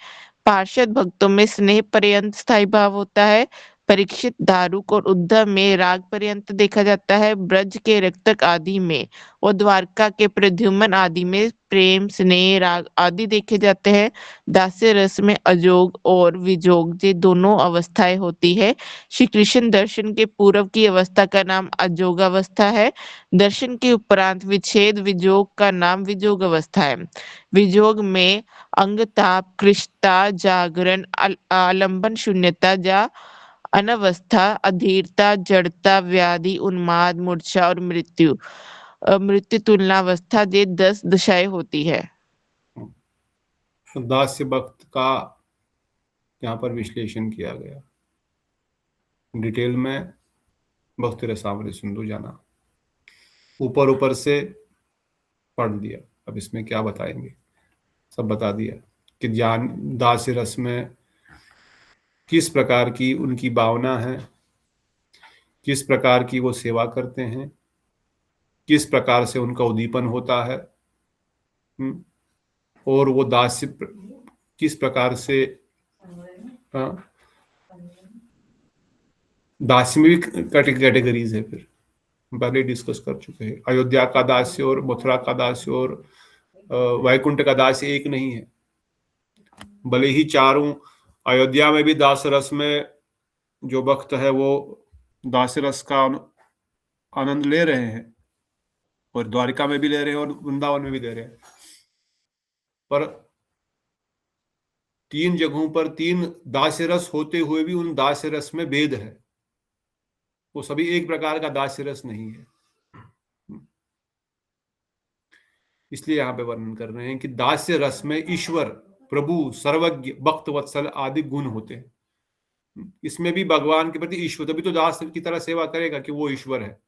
पार्षद भक्तों में स्नेह पर्यंत स्थायी भाव होता है। परीक्षित, दारुक और उद्धव में राग पर्यंत देखा जाता है, ब्रज के रक्तक आदि में और द्वारका के प्रद्युम्न आदि में प्रेम, स्नेह, राग आदि देखे जाते हैं। दास्य रस में अजोग और विजोग ये दोनों अवस्थाएं होती है। श्री कृष्ण दर्शन के पूर्व की अवस्था का नाम अजोग अवस्था है। दर्शन के उपरांत विच्छेद विजोग का नाम विजोग अवस्था है। विजोग में अंगताप, कृष्णता, जागरण, आलंबन शून्यता या अनवस्था, अधीरता, जड़ता, व्याधि, उन्माद, मूर्छा और मृत्यु मृत्यु तुलनावस्था ये 10 दशाएं होती है। दास्य भक्त का यहाँ पर विश्लेषण किया गया, डिटेल में भक्त रसामृत सिंधु जाना, ऊपर ऊपर से पढ़ दिया। अब इसमें क्या बताएंगे, सब बता दिया कि ज्ञान दास्य रस में किस प्रकार की उनकी भावना है, किस प्रकार की वो सेवा करते हैं, किस प्रकार से उनका उद्दीपन होता है, और वो दास्य किस प्रकार से, दास्य में भी कैटेगरीज है, फिर पहले डिस्कस कर चुके हैं। अयोध्या का दास्य और मथुरा का दास्य और वैकुंठ का दास्य एक नहीं है, भले ही चारों, अयोध्या में भी दास रस में जो भक्त है वो दास रस का आनंद ले रहे हैं, और द्वारिका में भी ले रहे हैं और वृंदावन में भी ले रहे हैं, पर 3 जगहों पर 3 दास्य रस होते हुए भी उन दास्य रस में भेद है, वो सभी एक प्रकार का दास्य रस नहीं है। इसलिए यहाँ पे वर्णन कर रहे हैं कि दास्य रस में ईश्वर, प्रभु, सर्वज्ञ, भक्त वत्सल आदि गुण होते हैं। इसमें भी भगवान के प्रति ईश्वर, तभी तो दास की तरह सेवा करेगा कि वो ईश्वर है,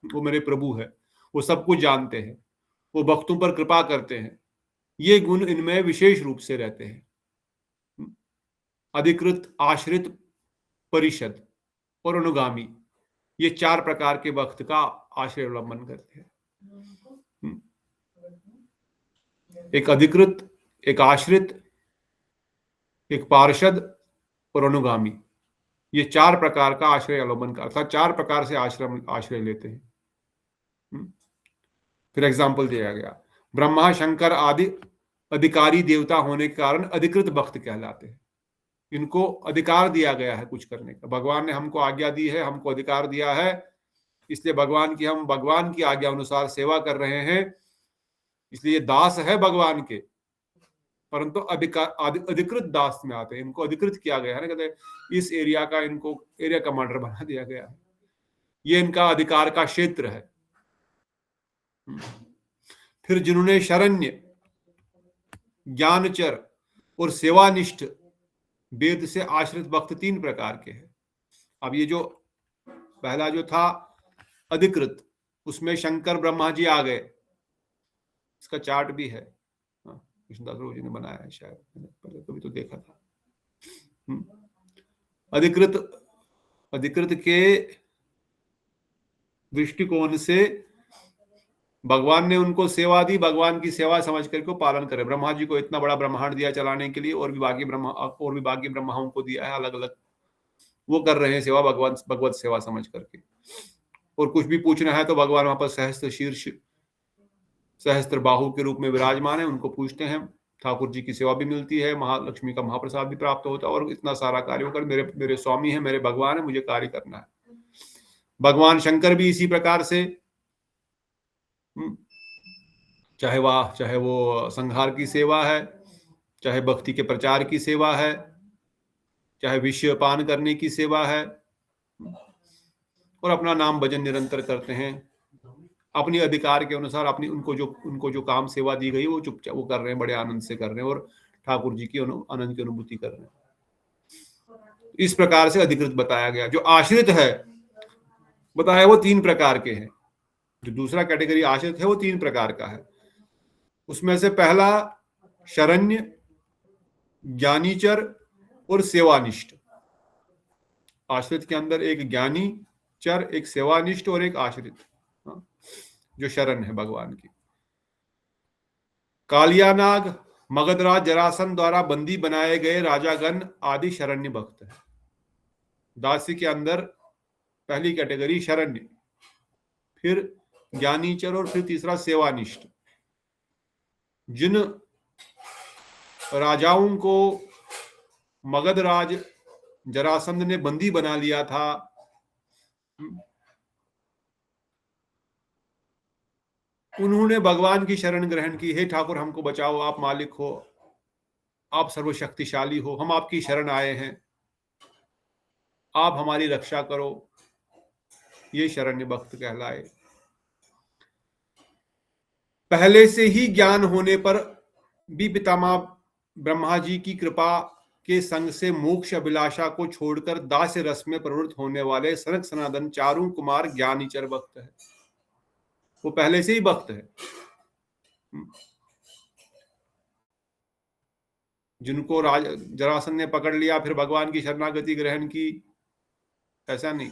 वो मेरे प्रभु है, वो सब कुछ जानते हैं, वो भक्तों पर कृपा करते हैं, ये गुण इनमें विशेष रूप से रहते हैं। अधिकृत, आश्रित, परिषद और अनुगामी, ये 4 प्रकार के भक्त का आश्रय अवलंबन करते हैं। एक अधिकृत, एक आश्रित, एक पार्षद और अनुगामी, ये 4 प्रकार का आश्रय अवलंबन करता, 4 प्रकार से आश्रय लेते हैं। फिर एग्जाम्पल दिया गया, ब्रह्मा, शंकर आदि अधिकारी देवता होने के कारण अधिकृत भक्त कहलाते हैं। इनको अधिकार दिया गया है कुछ करने का, भगवान ने हमको आज्ञा दी है, हमको अधिकार दिया है, इसलिए हम भगवान की आज्ञा अनुसार सेवा कर रहे हैं, इसलिए दास है भगवान के, परंतु अधिकृत दास में आते हैं। इनको अधिकृत किया गया है ना, कहते इस एरिया का इनको एरिया कमांडर बना दिया गया है, ये इनका अधिकार का क्षेत्र है। फिर जिन्होंने शरण्य, ज्ञानचर और सेवानिष्ठ वेद से आश्रित भक्त 3 प्रकार के हैं। अब ये जो पहला जो था अधिकृत, उसमें शंकर ब्रह्मा जी आ गए, इसका चार्ट भी है, कृष्णदास प्रभु जी ने बनाया है, शायद पहले कभी तो देखा था। अधिकृत के दृष्टिकोण से भगवान ने उनको सेवा दी, भगवान की सेवा समझ करके पालन करे। ब्रह्मा जी को इतना बड़ा ब्रह्मांड दिया चलाने के लिए, और भी बाकी ब्रह्माओं को दिया है अलग अलग, वो कर रहे हैं सेवा भगवत सेवा समझ करके। और कुछ भी पूछना है तो भगवान वहां पर सहस्त्र शीर्ष, सहस्त्र बाहु के रूप में विराजमान है, उनको पूछते हैं। ठाकुर जी की सेवा भी मिलती है, महालक्ष्मी का महाप्रसाद भी प्राप्त होता है, और इतना सारा कार्य होकर मेरे स्वामी है, मेरे भगवान है, मुझे कार्य करना है। भगवान शंकर भी इसी प्रकार से, चाहे वो संहार की सेवा है, चाहे भक्ति के प्रचार की सेवा है, चाहे विषय पान करने की सेवा है, और अपना नाम भजन निरंतर करते हैं अपनी अधिकार के अनुसार। उनको जो काम सेवा दी गई वो चुपचाप वो कर रहे हैं, बड़े आनंद से कर रहे हैं, और ठाकुर जी की आनंद की अनुभूति कर रहे हैं। इस प्रकार से अधिकृत बताया गया। जो आश्रित है बताया वो 3 प्रकार के हैं। जो दूसरा कैटेगरी आश्रित है वो 3 प्रकार का है। उसमें से पहला शरण्य, ज्ञानीचर और सेवानिष्ठ। आश्रित के अंदर एक ज्ञानी चर, एक सेवानिष्ठ और एक आश्रित, जो शरण है भगवान की। कालियानाग, मगधराज जरासन द्वारा बंदी बनाए गए राजागण आदि शरण्य भक्त है। दासी के अंदर पहली कैटेगरी शरण्य, फिर ज्ञानीचर और फिर तीसरा सेवानिष्ठ। जिन राजाओं को मगध राज जरासंध ने बंदी बना लिया था, उन्होंने भगवान की शरण ग्रहण की। हे ठाकुर हमको बचाओ, आप मालिक हो, आप सर्वशक्तिशाली हो, हम आपकी शरण आए हैं, आप हमारी रक्षा करो। ये शरण्य भक्त कहलाए। पहले से ही ज्ञान होने पर भी पितामह ब्रह्मा जी की कृपा के संग से मोक्ष अभिलाषा को छोड़कर दास्य रस में प्रवृत्त होने वाले सनक सनातन चारू कुमार ज्ञानीचर भक्त है। वो पहले से ही भक्त है। जिनको जरासंध ने पकड़ लिया, फिर भगवान की शरणागति ग्रहण की, ऐसा नहीं।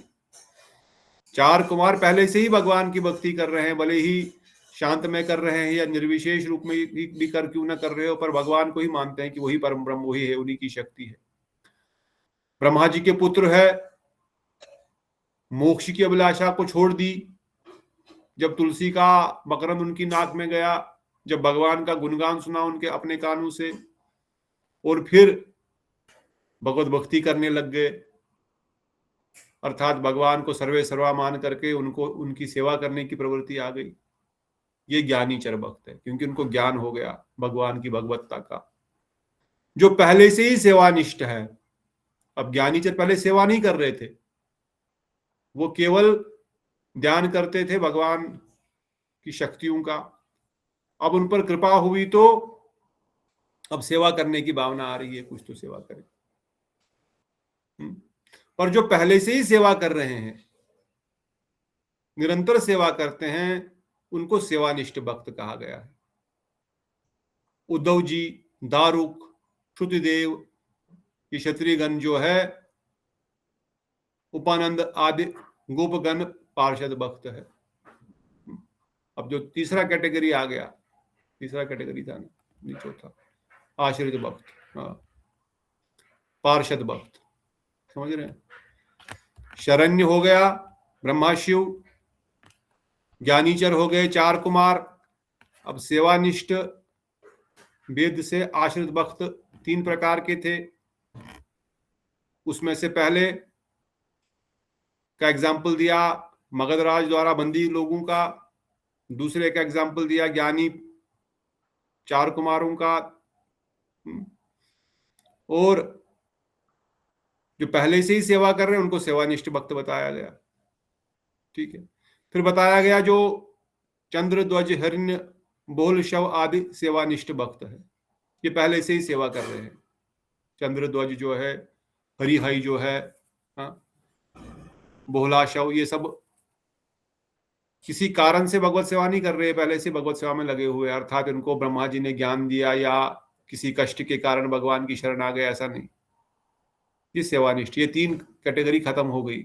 चार कुमार पहले से ही भगवान की भक्ति कर रहे हैं, भले ही शांत में कर रहे हैं या निर्विशेष रूप में भी कर क्यों ना कर रहे हो, पर भगवान को ही मानते हैं कि वही परम ब्रह्म, वही है, उन्हीं की शक्ति है। ब्रह्मा जी के पुत्र है, मोक्ष की अभिलाषा को छोड़ दी जब तुलसी का मकरंद उनकी नाक में गया, जब भगवान का गुणगान सुना उनके अपने कानों से, और फिर भगवत भक्ति करने लग गए, अर्थात भगवान को सर्वे सर्वा मान करके उनको उनकी सेवा करने की प्रवृत्ति आ गई। ये ज्ञानीचर भक्त है, क्योंकि उनको ज्ञान हो गया भगवान की भगवत्ता का। जो पहले से ही सेवानिष्ठ है, अब ज्ञानीचर पहले सेवा नहीं कर रहे थे, वो केवल ध्यान करते थे भगवान की शक्तियों का। अब उन पर कृपा हुई तो अब सेवा करने की भावना आ रही है, कुछ तो सेवा करें। और जो पहले से ही सेवा कर रहे हैं, निरंतर सेवा करते हैं, उनको सेवानिष्ठ भक्त कहा गया है। उद्धव जी, दारुक, श्रुतिदेव, ये क्षत्रियगण जो है, उपानंद आदि गोपगण पार्षद भक्त है। अब जो तीसरा कैटेगरी आ गया, तीसरा कैटेगरी था ना, चौथा आश्रित भक्त, पार्षद भक्त, समझ रहे हैं। शरण्य हो गया ब्रह्मा शिव, ज्ञानीचर हो गए चार कुमार, अब सेवानिष्ठ वेद से आश्रित भक्त तीन प्रकार के थे। उसमें से पहले का एग्जाम्पल दिया मगध राज द्वारा बंदी लोगों का, दूसरे का एग्जाम्पल दिया ज्ञानी चार कुमारों का, और जो पहले से ही सेवा कर रहे हैं उनको सेवानिष्ठ भक्त बताया गया। ठीक है, फिर बताया गया जो चंद्रध्वज, हिरण्य, बोल, शव आदि सेवानिष्ठ भक्त है, ये पहले से ही सेवा कर रहे हैं। चंद्रध्वज जो है, हरिहई जो है, बोहला, शव, ये सब किसी कारण से भगवत सेवा नहीं कर रहे, पहले से भगवत सेवा में लगे हुए, अर्थात इनको ब्रह्मा जी ने ज्ञान दिया या किसी कष्ट के कारण भगवान की शरण आ गए, ऐसा नहीं। ये सेवानिष्ठ, ये तीन कैटेगरी खत्म हो गई।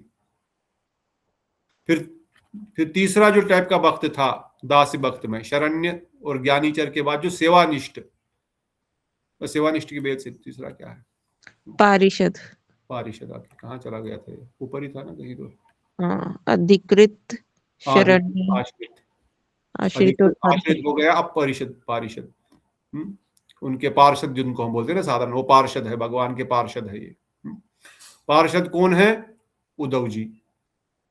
फिर तीसरा जो टाइप का भक्त था दास्य भक्त में, शरण्य और ज्ञानीचर के बाद जो सेवानिष्ठ, तो सेवानिष्ठ की भेद से तीसरा क्या है? पारिषद। पारिषद। आपके कहाँ चला गया था? ऊपर ही था ना कहीं तो। हाँ, अधिकृत, शरण्य, आश्रित हो गया। अब पारिषद, उनके पार्षद जिनको हम बोलते हैं ना साधारण, वो पार्षद है, भगवान के पार्षद है ये। पार्षद कौन है? उद्धव जी,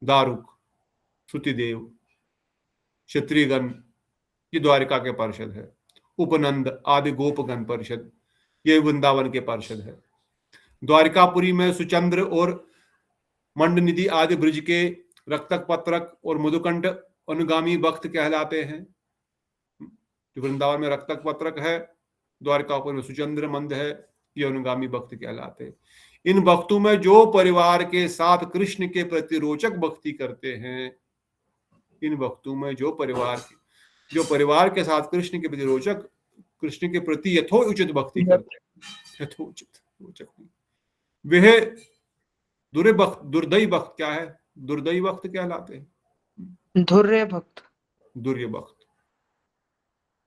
दारुक, श्रुतिदेव, क्षत्रियगण, ये द्वारिका के पार्षद है। उपनंद आदि गोपगण पार्षद, ये वृंदावन के पार्षद है। द्वारिकापुरी में सुचंद्र और मंडनिधि आदि ब्रज के रक्तक, पत्रक और मधुकंठ अनुगामी भक्त कहलाते हैं। जो वृंदावन में रक्तक, पत्रक है, द्वारिकापुरी में सुचंद्र, मंद है, ये अनुगामी भक्त कहलाते हैं। इन भक्तों में जो परिवार के साथ कृष्ण के प्रति रोचक भक्ति करते हैं, इन भक्तों में जो परिवार के साथ कृष्ण के प्रति रोचक, कृष्ण के प्रति यथोचित भक्ति करते हैं, यथोचित रोचक, वह दुर्दयी भक्त क्या है? दुर्दयी भक्त कहलाते हैं। धुर्य भक्त। दुर्य भक्त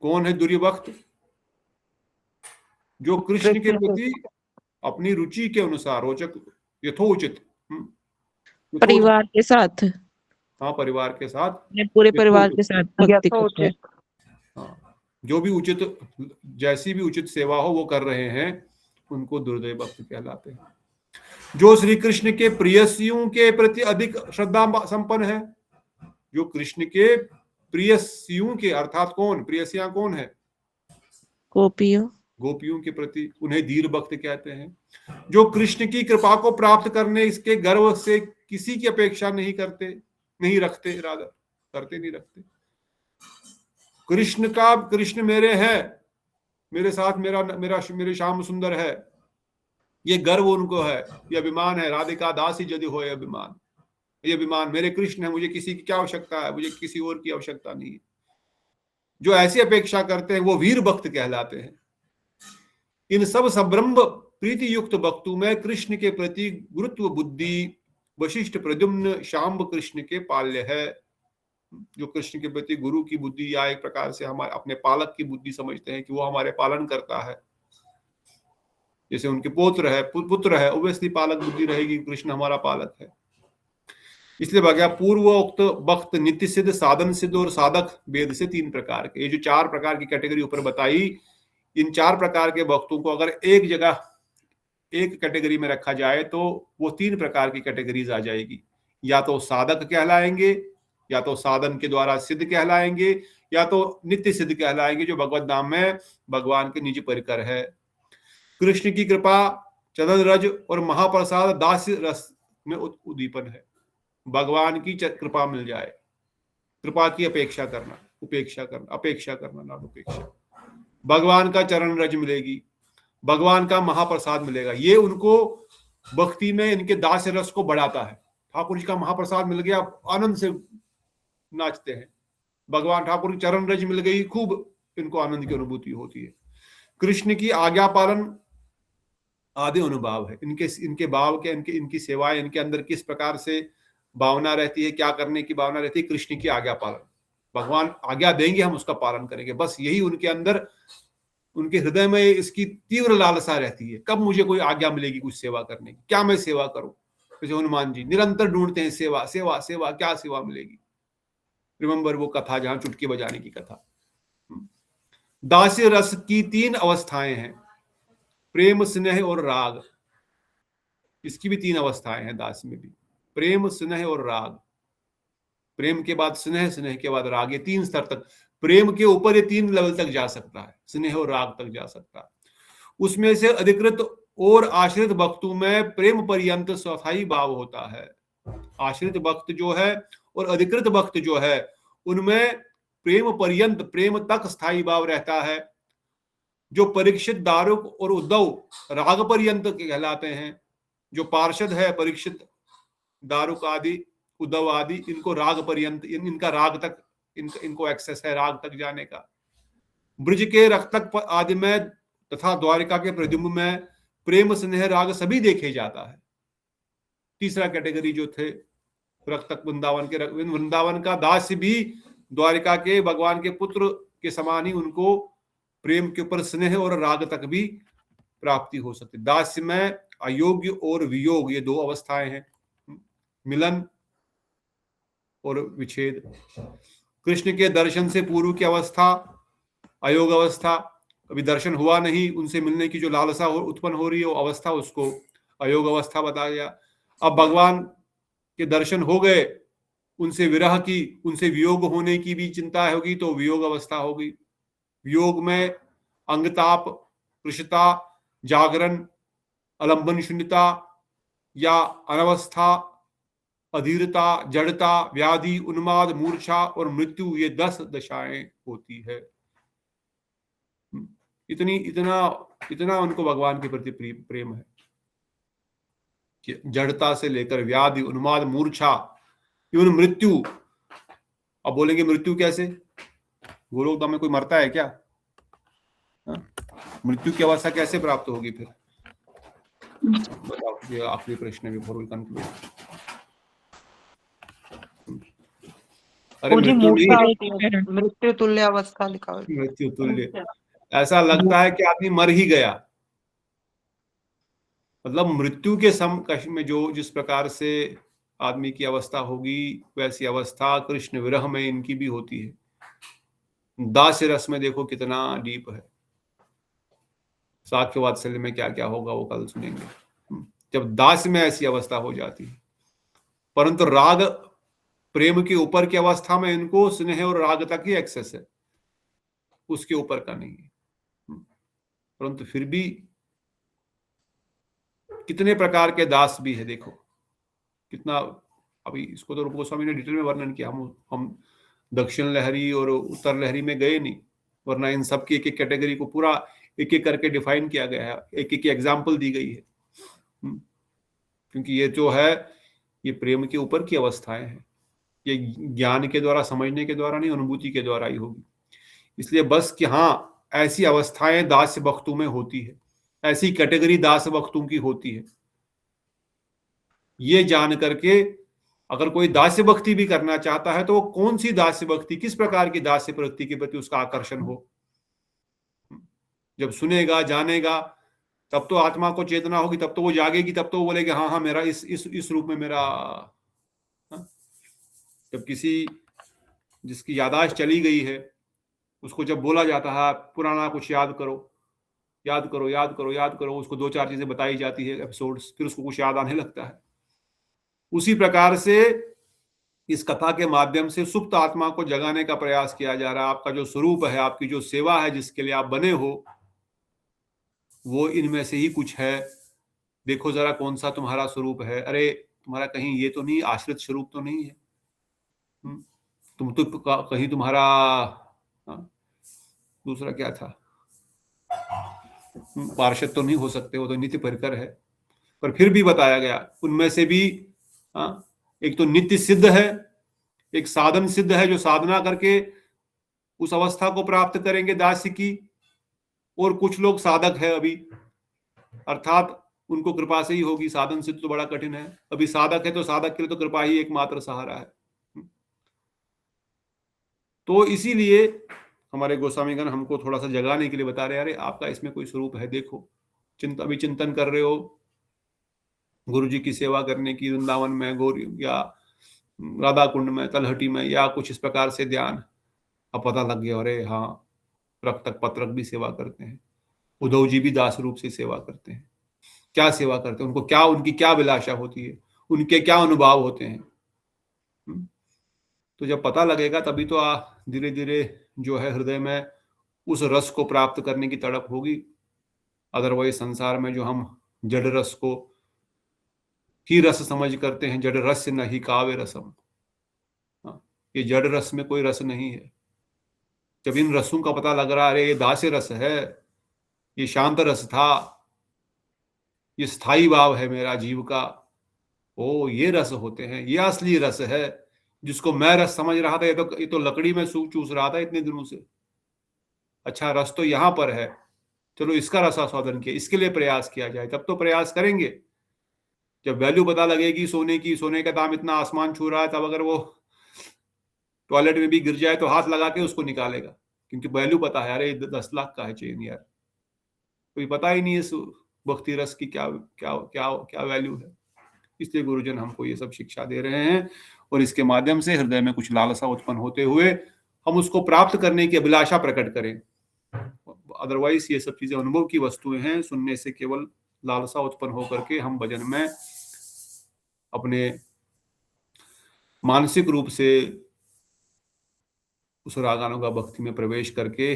कौन है? दुर्य भक्त जो कृष्ण के प्रति अपनी रुचि के अनुसार रोचक, यथोचित जो परिवार के साथ, हाँ परिवार के साथ, पूरे परिवार के साथ भक्ति करते हैं। हाँ, जो भी उचित, जैसी भी उचित सेवा हो वो कर रहे हैं, उनको दुर्दय भक्त कहलाते हैं। जो श्री कृष्ण के प्रियसियों के प्रति अधिक श्रद्धा संपन्न है, जो कृष्ण के प्रियसियों के, अर्थात कौन प्रियसियां कौन है? गोपियों के प्रति, उन्हें धीर भक्त कहते हैं। जो कृष्ण की कृपा को प्राप्त करने इसके गर्व से किसी की अपेक्षा नहीं रखते, कृष्ण मेरे है, मेरे साथ मेरे श्याम सुंदर है, ये गर्व उनको है, ये अभिमान है। राधिका दासी यदि हो ये अभिमान मेरे कृष्ण है, मुझे किसी की क्या आवश्यकता है, मुझे किसी और की आवश्यकता नहीं है। जो ऐसी अपेक्षा करते हैं वो वीर भक्त कहलाते हैं। इन सब संभ्रम प्रीति युक्त भक्तों में कृष्ण के प्रति गुरुत्व बुद्धि वशिष्ठ प्रद्युम्न शाम्ब कृष्ण के पाल्य है। जो कृष्ण के प्रति गुरु की बुद्धि या एक प्रकार से हमारे अपने पालक की बुद्धि समझते हैं कि वो हमारे पालन करता है, जैसे उनके पुत्र है, ओब्वियसली पालक बुद्धि रहेगी, कृष्ण हमारा पालक है। इसलिए बगैर पूर्वोक्त भक्त नित्य सिद्ध, साधन सिद्ध और साधक भेद से 3 प्रकार के, ये जो 4 प्रकार की कैटेगरी ऊपर बताई, इन 4 प्रकार के भक्तों को अगर एक जगह एक कैटेगरी में रखा जाए तो वो 3 प्रकार की कैटेगरीज आ जाएगी। या तो साधक कहलाएंगे, या तो साधन के द्वारा सिद्ध कहलाएंगे, या तो नित्य सिद्ध कहलाएंगे, जो भगवत धाम में भगवान के निज परिकर है। कृष्ण की कृपा चदन रज और महाप्रसाद दास्य रस में उद्दीपन है। भगवान की कृपा मिल जाए, कृपा की अपेक्षा करना ना उपेक्षा, भगवान का चरण रज मिलेगी, भगवान का महाप्रसाद मिलेगा, ये उनको भक्ति में इनके दास्य रस को बढ़ाता है। ठाकुर जी का महाप्रसाद मिल गया, आनंद से नाचते हैं। भगवान ठाकुर की चरण रज मिल गई, खूब इनको आनंद की अनुभूति होती है। कृष्ण की आज्ञा पालन आदि अनुभाव है, इनके भाव के, इनकी सेवाएं, इनके अंदर किस प्रकार से भावना रहती है, क्या करने की भावना रहती है, कृष्ण की आज्ञा पालन। भगवान आज्ञा देंगे, हम उसका पालन करेंगे, बस यही उनके अंदर, उनके हृदय में इसकी तीव्र लालसा रहती है, कब मुझे कोई आज्ञा मिलेगी कुछ सेवा करने की, क्या मैं सेवा करूं। जैसे हनुमान जी निरंतर ढूंढते हैं सेवा, क्या सेवा मिलेगी। रिमेंबर वो कथा जहां चुटकी बजाने की कथा। दास्य रस की 3 अवस्थाएं हैं, प्रेम, स्नेह और राग। इसकी भी 3 अवस्थाएं हैं दास्य में भी, प्रेम, स्नेह और राग। प्रेम के बाद स्नेह, स्नेह के बाद राग, ये 3 स्तर तक, प्रेम के ऊपर ये 3 लेवल तक जा सकता है, स्नेह और राग तक जा सकता है। उसमें से अधिकृत और आश्रित भक्तों में प्रेम पर्यंत स्थायी भाव होता है। आश्रित भक्त जो है और अधिकृत भक्त जो है, उनमें प्रेम पर्यंत, प्रेम तक स्थायी भाव रहता है। जो परीक्षित, दारुक और उद्धव राग पर्यंत कहलाते हैं। जो पार्षद है, परीक्षित, दारुक आदि, उद्धव आदि, इनको राग पर्यंत, इनका राग तक, इनको एक्सेस है राग तक जाने का। ब्रज के रक्तक आदि में तथा द्वारिका के प्रद्युम्न में प्रेम, स्नेह, राग सभी देखे जाता है। तीसरा कैटेगरी जो थे रक्तक, वृंदावन का दास्य भी द्वारिका के भगवान के पुत्र के समान ही उनको प्रेम के ऊपर स्नेह और राग तक भी प्राप्ति हो सकती। दास्य में अयोग्य और वियोग, ये 2 अवस्थाएं हैं, मिलन और विच्छेद। कृष्ण के दर्शन से पूर्व की अवस्था अयोग अवस्था, अभी दर्शन हुआ नहीं, उनसे मिलने की जो लालसा उत्पन्न हो रही है वो अवस्था, उसको अयोग अवस्था बताया गया। अब भगवान के दर्शन हो गए, उनसे विरह की, उनसे वियोग होने की भी चिंता होगी, तो वियोग अवस्था होगी। वियोग में अंगताप, कृशता, जागरण, अलंबन शून्यता या अनवस्था, अधीरता, जड़ता, व्याधि, उन्माद, मूर्छा और मृत्यु, ये 10 दशाएं होती है। इतना उनको भगवान के प्रति प्रेम है कि जड़ता से लेकर व्याधि, उन्माद, मूर्छा, इवन मृत्यु। अब बोलेंगे मृत्यु कैसे, गोलोकधाम में कोई मरता है क्या? मृत्यु की अवस्था कैसे प्राप्त होगी फिर? बताओ, ये आखिरी प्रश्न है बिफोर वी कंक्लूड। अरे मृत्यु तुल्य अवस्था लिखा हुआ है। मृत्यु तुल्य, ऐसा लगता है कि आदमी मर ही गया। मतलब मृत्यु के समकक्ष में जो जिस प्रकार से आदमी की अवस्था होगी वैसी अवस्था कृष्ण विरह में इनकी भी होती है। दास्य रस में देखो कितना डीप है। साख्य वात्सल्य में क्या क्या होगा वो कल सुनेंगे, जब दास्य में ऐसी अवस्था हो जाती है। परंतु राग प्रेम के ऊपर की अवस्था में इनको स्नेह और राग तक ही एक्सेस है, उसके ऊपर का नहीं है। परंतु फिर भी कितने प्रकार के दास भी है, देखो कितना। अभी इसको तो रूप गोस्वामी ने डिटेल में वर्णन किया, हम दक्षिण लहरी और उत्तर लहरी में गए नहीं, वरना इन सब की एक एक कैटेगरी को पूरा एक एक करके डिफाइन किया गया है, एक एक एग्जाम्पल दी गई है। क्योंकि ये जो है ये प्रेम के ऊपर की अवस्थाएं हैं, ये ज्ञान के द्वारा समझने के द्वारा नहीं, अनुभूति के द्वारा ही होगी। इसलिए बस कि हाँ ऐसी अवस्थाएं दास्य भक्तों में होती है, ऐसी कैटेगरी दास्य भक्तों की होती है, ये जान करके अगर कोई दास्य भक्ति भी करना चाहता है तो वो कौन सी दास्य भक्ति, किस प्रकार की दास्य प्रवृत्ति के प्रति उसका आकर्षण हो, जब सुनेगा जानेगा तब तो आत्मा को चेतना होगी, तब तो वो जागेगी, तब तो वो बोलेगा हाँ हाँ मेरा इस रूप में मेरा। जब किसी जिसकी याददाश्त चली गई है उसको जब बोला जाता है पुराना कुछ याद करो याद करो याद करो याद करो, उसको 2-4 चीजें बताई जाती है एपिसोड्स, फिर उसको कुछ याद आने लगता है। उसी प्रकार से इस कथा के माध्यम से सुप्त आत्मा को जगाने का प्रयास किया जा रहा है। आपका जो स्वरूप है, आपकी जो सेवा है, जिसके लिए आप बने हो, वो इनमें से ही कुछ है। देखो जरा कौन सा तुम्हारा स्वरूप है। अरे तुम्हारा कहीं ये तो नहीं आश्रित स्वरूप तो नहीं है, तुम तो कहीं तुम्हारा दूसरा क्या था पार्षद तो नहीं हो सकते, वो तो नित्य परिकर है। पर फिर भी बताया गया उनमें से भी एक तो नित्य सिद्ध है, एक साधन सिद्ध है जो साधना करके उस अवस्था को प्राप्त करेंगे दास्य की, और कुछ लोग साधक है अभी, अर्थात उनको कृपा से ही होगी। साधन सिद्ध तो बड़ा कठिन है, अभी साधक है तो साधक के लिए तो कृपा ही एकमात्र सहारा है। तो इसीलिए हमारे गोस्वामीगण हमको थोड़ा सा जगाने के लिए बता रहे हैं, अरे आपका इसमें कोई स्वरूप है, देखो अभी चिंतन कर रहे हो गुरु जी की सेवा करने की, वृंदावन में गौरी या राधा कुंड में तलहटी में या कुछ इस प्रकार से ध्यान, अब पता लग गया अरे हाँ रक्तक पत्रक भी सेवा करते हैं, उद्धव जी भी दास रूप से सेवा करते हैं। क्या सेवा करते हैं, उनको क्या, उनकी क्या अभिलाषा होती है, उनके क्या अनुभव होते हैं। तो जब पता लगेगा तभी तो धीरे धीरे जो है हृदय में उस रस को प्राप्त करने की तड़प होगी। अदरवाइज संसार में जो हम जड़ रस को ही रस समझ करते हैं, जड़ रस नहीं काव्य रसम, ये जड़ रस में कोई रस नहीं है। जब इन रसों का पता लग रहा है अरे ये दास्य रस है, ये शांत रस था, ये स्थायी भाव है मेरा जीव का, ओ ये रस होते हैं, ये असली रस है। जिसको मैं रस समझ रहा था ये तो लकड़ी में चूस रहा था इतने दिनों से, अच्छा रस तो यहाँ पर है, चलो इसका रसास्वादन किया, इसके लिए प्रयास किया जाए। तब तो प्रयास करेंगे जब वैल्यू पता लगेगी सोने की, सोने का दाम इतना आसमान छू रहा है, तब अगर वो टॉयलेट में भी गिर जाए तो हाथ लगा के उसको निकालेगा, क्योंकि वैल्यू पता है, अरे 10 लाख का है चेन यार, कोई पता ही नहीं है इस भक्ति रस की क्या क्या क्या क्या वैल्यू है। इसलिए गुरुजन हमको ये सब शिक्षा दे रहे हैं, और इसके माध्यम से हृदय में कुछ लालसा उत्पन्न होते हुए हम उसको प्राप्त करने की अभिलाषा प्रकट करें। अदरवाइज ये सब चीजें अनुभव की वस्तुएं हैं, सुनने से केवल लालसा उत्पन्न होकर के हम भजन में अपने मानसिक रूप से उस रागानुगा भक्ति में प्रवेश करके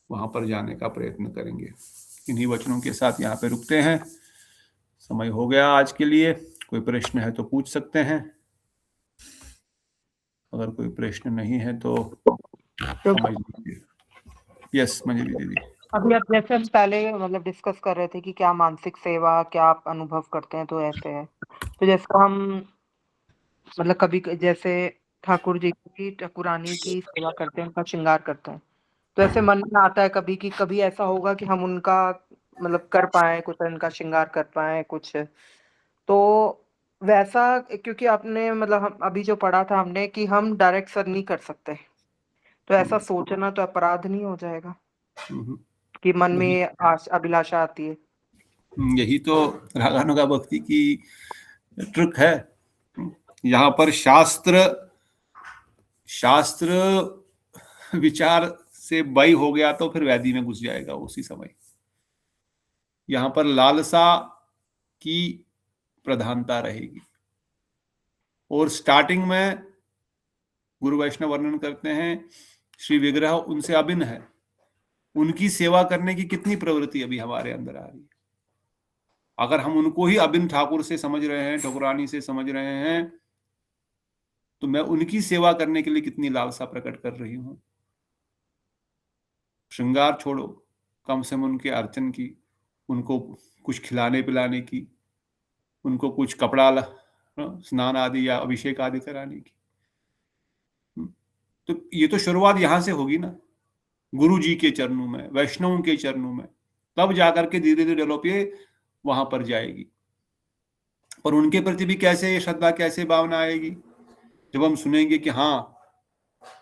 वहां पर जाने का प्रयत्न करेंगे। इन्हीं वचनों के साथ यहाँ पे रुकते हैं, समय हो गया आज के लिए। कोई प्रश्न है तो पूछ सकते हैं, अगर कोई प्रश्न नहीं है तो समझ लीजिए। यस मंजरी दीदी। अभी आप जैसे हम पहले मतलब डिस्कस कर रहे थे कि क्या मानसिक सेवा क्या आप अनुभव करते हैं, तो ऐसे है। तो जैसे हम मतलब कभी जैसे ठाकुर जी की ठाकुरानी की सेवा करते हैं, उनका श्रृंगार करते हैं, तो ऐसे मन में आता है कभी कि कभी ऐसा होगा कि हम उनका मतलब कर पाए कुछ, उनका श्रृंगार कर पाए कुछ, तो वैसा क्योंकि आपने मतलब हम अभी जो पढ़ा था हमने कि हम डायरेक्ट सर नहीं कर सकते, तो ऐसा सोचना तो अपराध नहीं हो जाएगा कि मन में अभिलाषा आती है? यही तो रागानुगा भक्ति की ट्रिक है। यहाँ पर शास्त्र विचार से बई हो गया तो फिर वैदी में घुस जाएगा उसी समय। यहाँ पर लालसा की प्रधानता रहेगी। और स्टार्टिंग में गुरु वैष्णव वर्णन करते हैं श्री विग्रह उनसे अभिन्न है, उनकी सेवा करने की कितनी प्रवृत्ति अभी हमारे अंदर आ रही है। अगर हम उनको ही अभिन्न ठाकुर से समझ रहे हैं, ठाकुरानी से समझ रहे हैं, तो मैं उनकी सेवा करने के लिए कितनी लालसा प्रकट कर रही हूं। श्रृंगार छोड़ो, कम से कम उनके अर्चन की, उनको कुछ खिलाने पिलाने की, उनको कुछ कपड़ा स्नान आदि या अभिषेक आदि कराने की। तो ये तो शुरुआत यहां से होगी ना, गुरु जी के चरणों में, वैष्णव के चरणों में, तब जाकर के धीरे धीरे डेवलप ये वहां पर जाएगी। और उनके प्रति भी कैसे श्रद्धा, कैसे भावना आएगी, जब हम सुनेंगे कि हाँ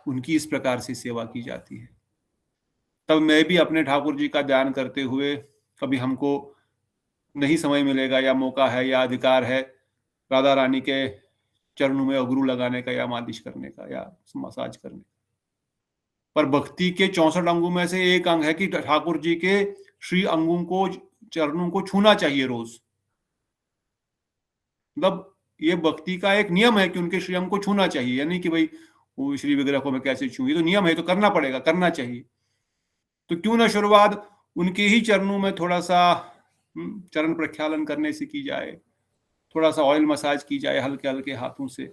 उनकी इस प्रकार से सेवा की जाती है। तब मैं भी अपने ठाकुर जी का ध्यान करते हुए, कभी हमको नहीं समय मिलेगा या मौका है या अधिकार है राधा रानी के चरणों में अगरू लगाने का या मालिश करने का या मसाज करने का, पर भक्ति के 64 अंगों में से एक अंग है कि ठाकुर जी के श्री अंगों को, चरणों को छूना चाहिए रोज। मतलब ये भक्ति का एक नियम है कि उनके श्री अंग को छूना चाहिए, यानी कि भाई वो श्री विग्रह को मैं कैसे छूं, ये तो नियम है, तो करना पड़ेगा, करना चाहिए। तो क्यों ना शुरुआत उनके ही चरणों में थोड़ा सा चरण प्रक्षालन करने से की जाए, थोड़ा सा ऑयल मसाज की जाए हल्के हल्के हाथों से,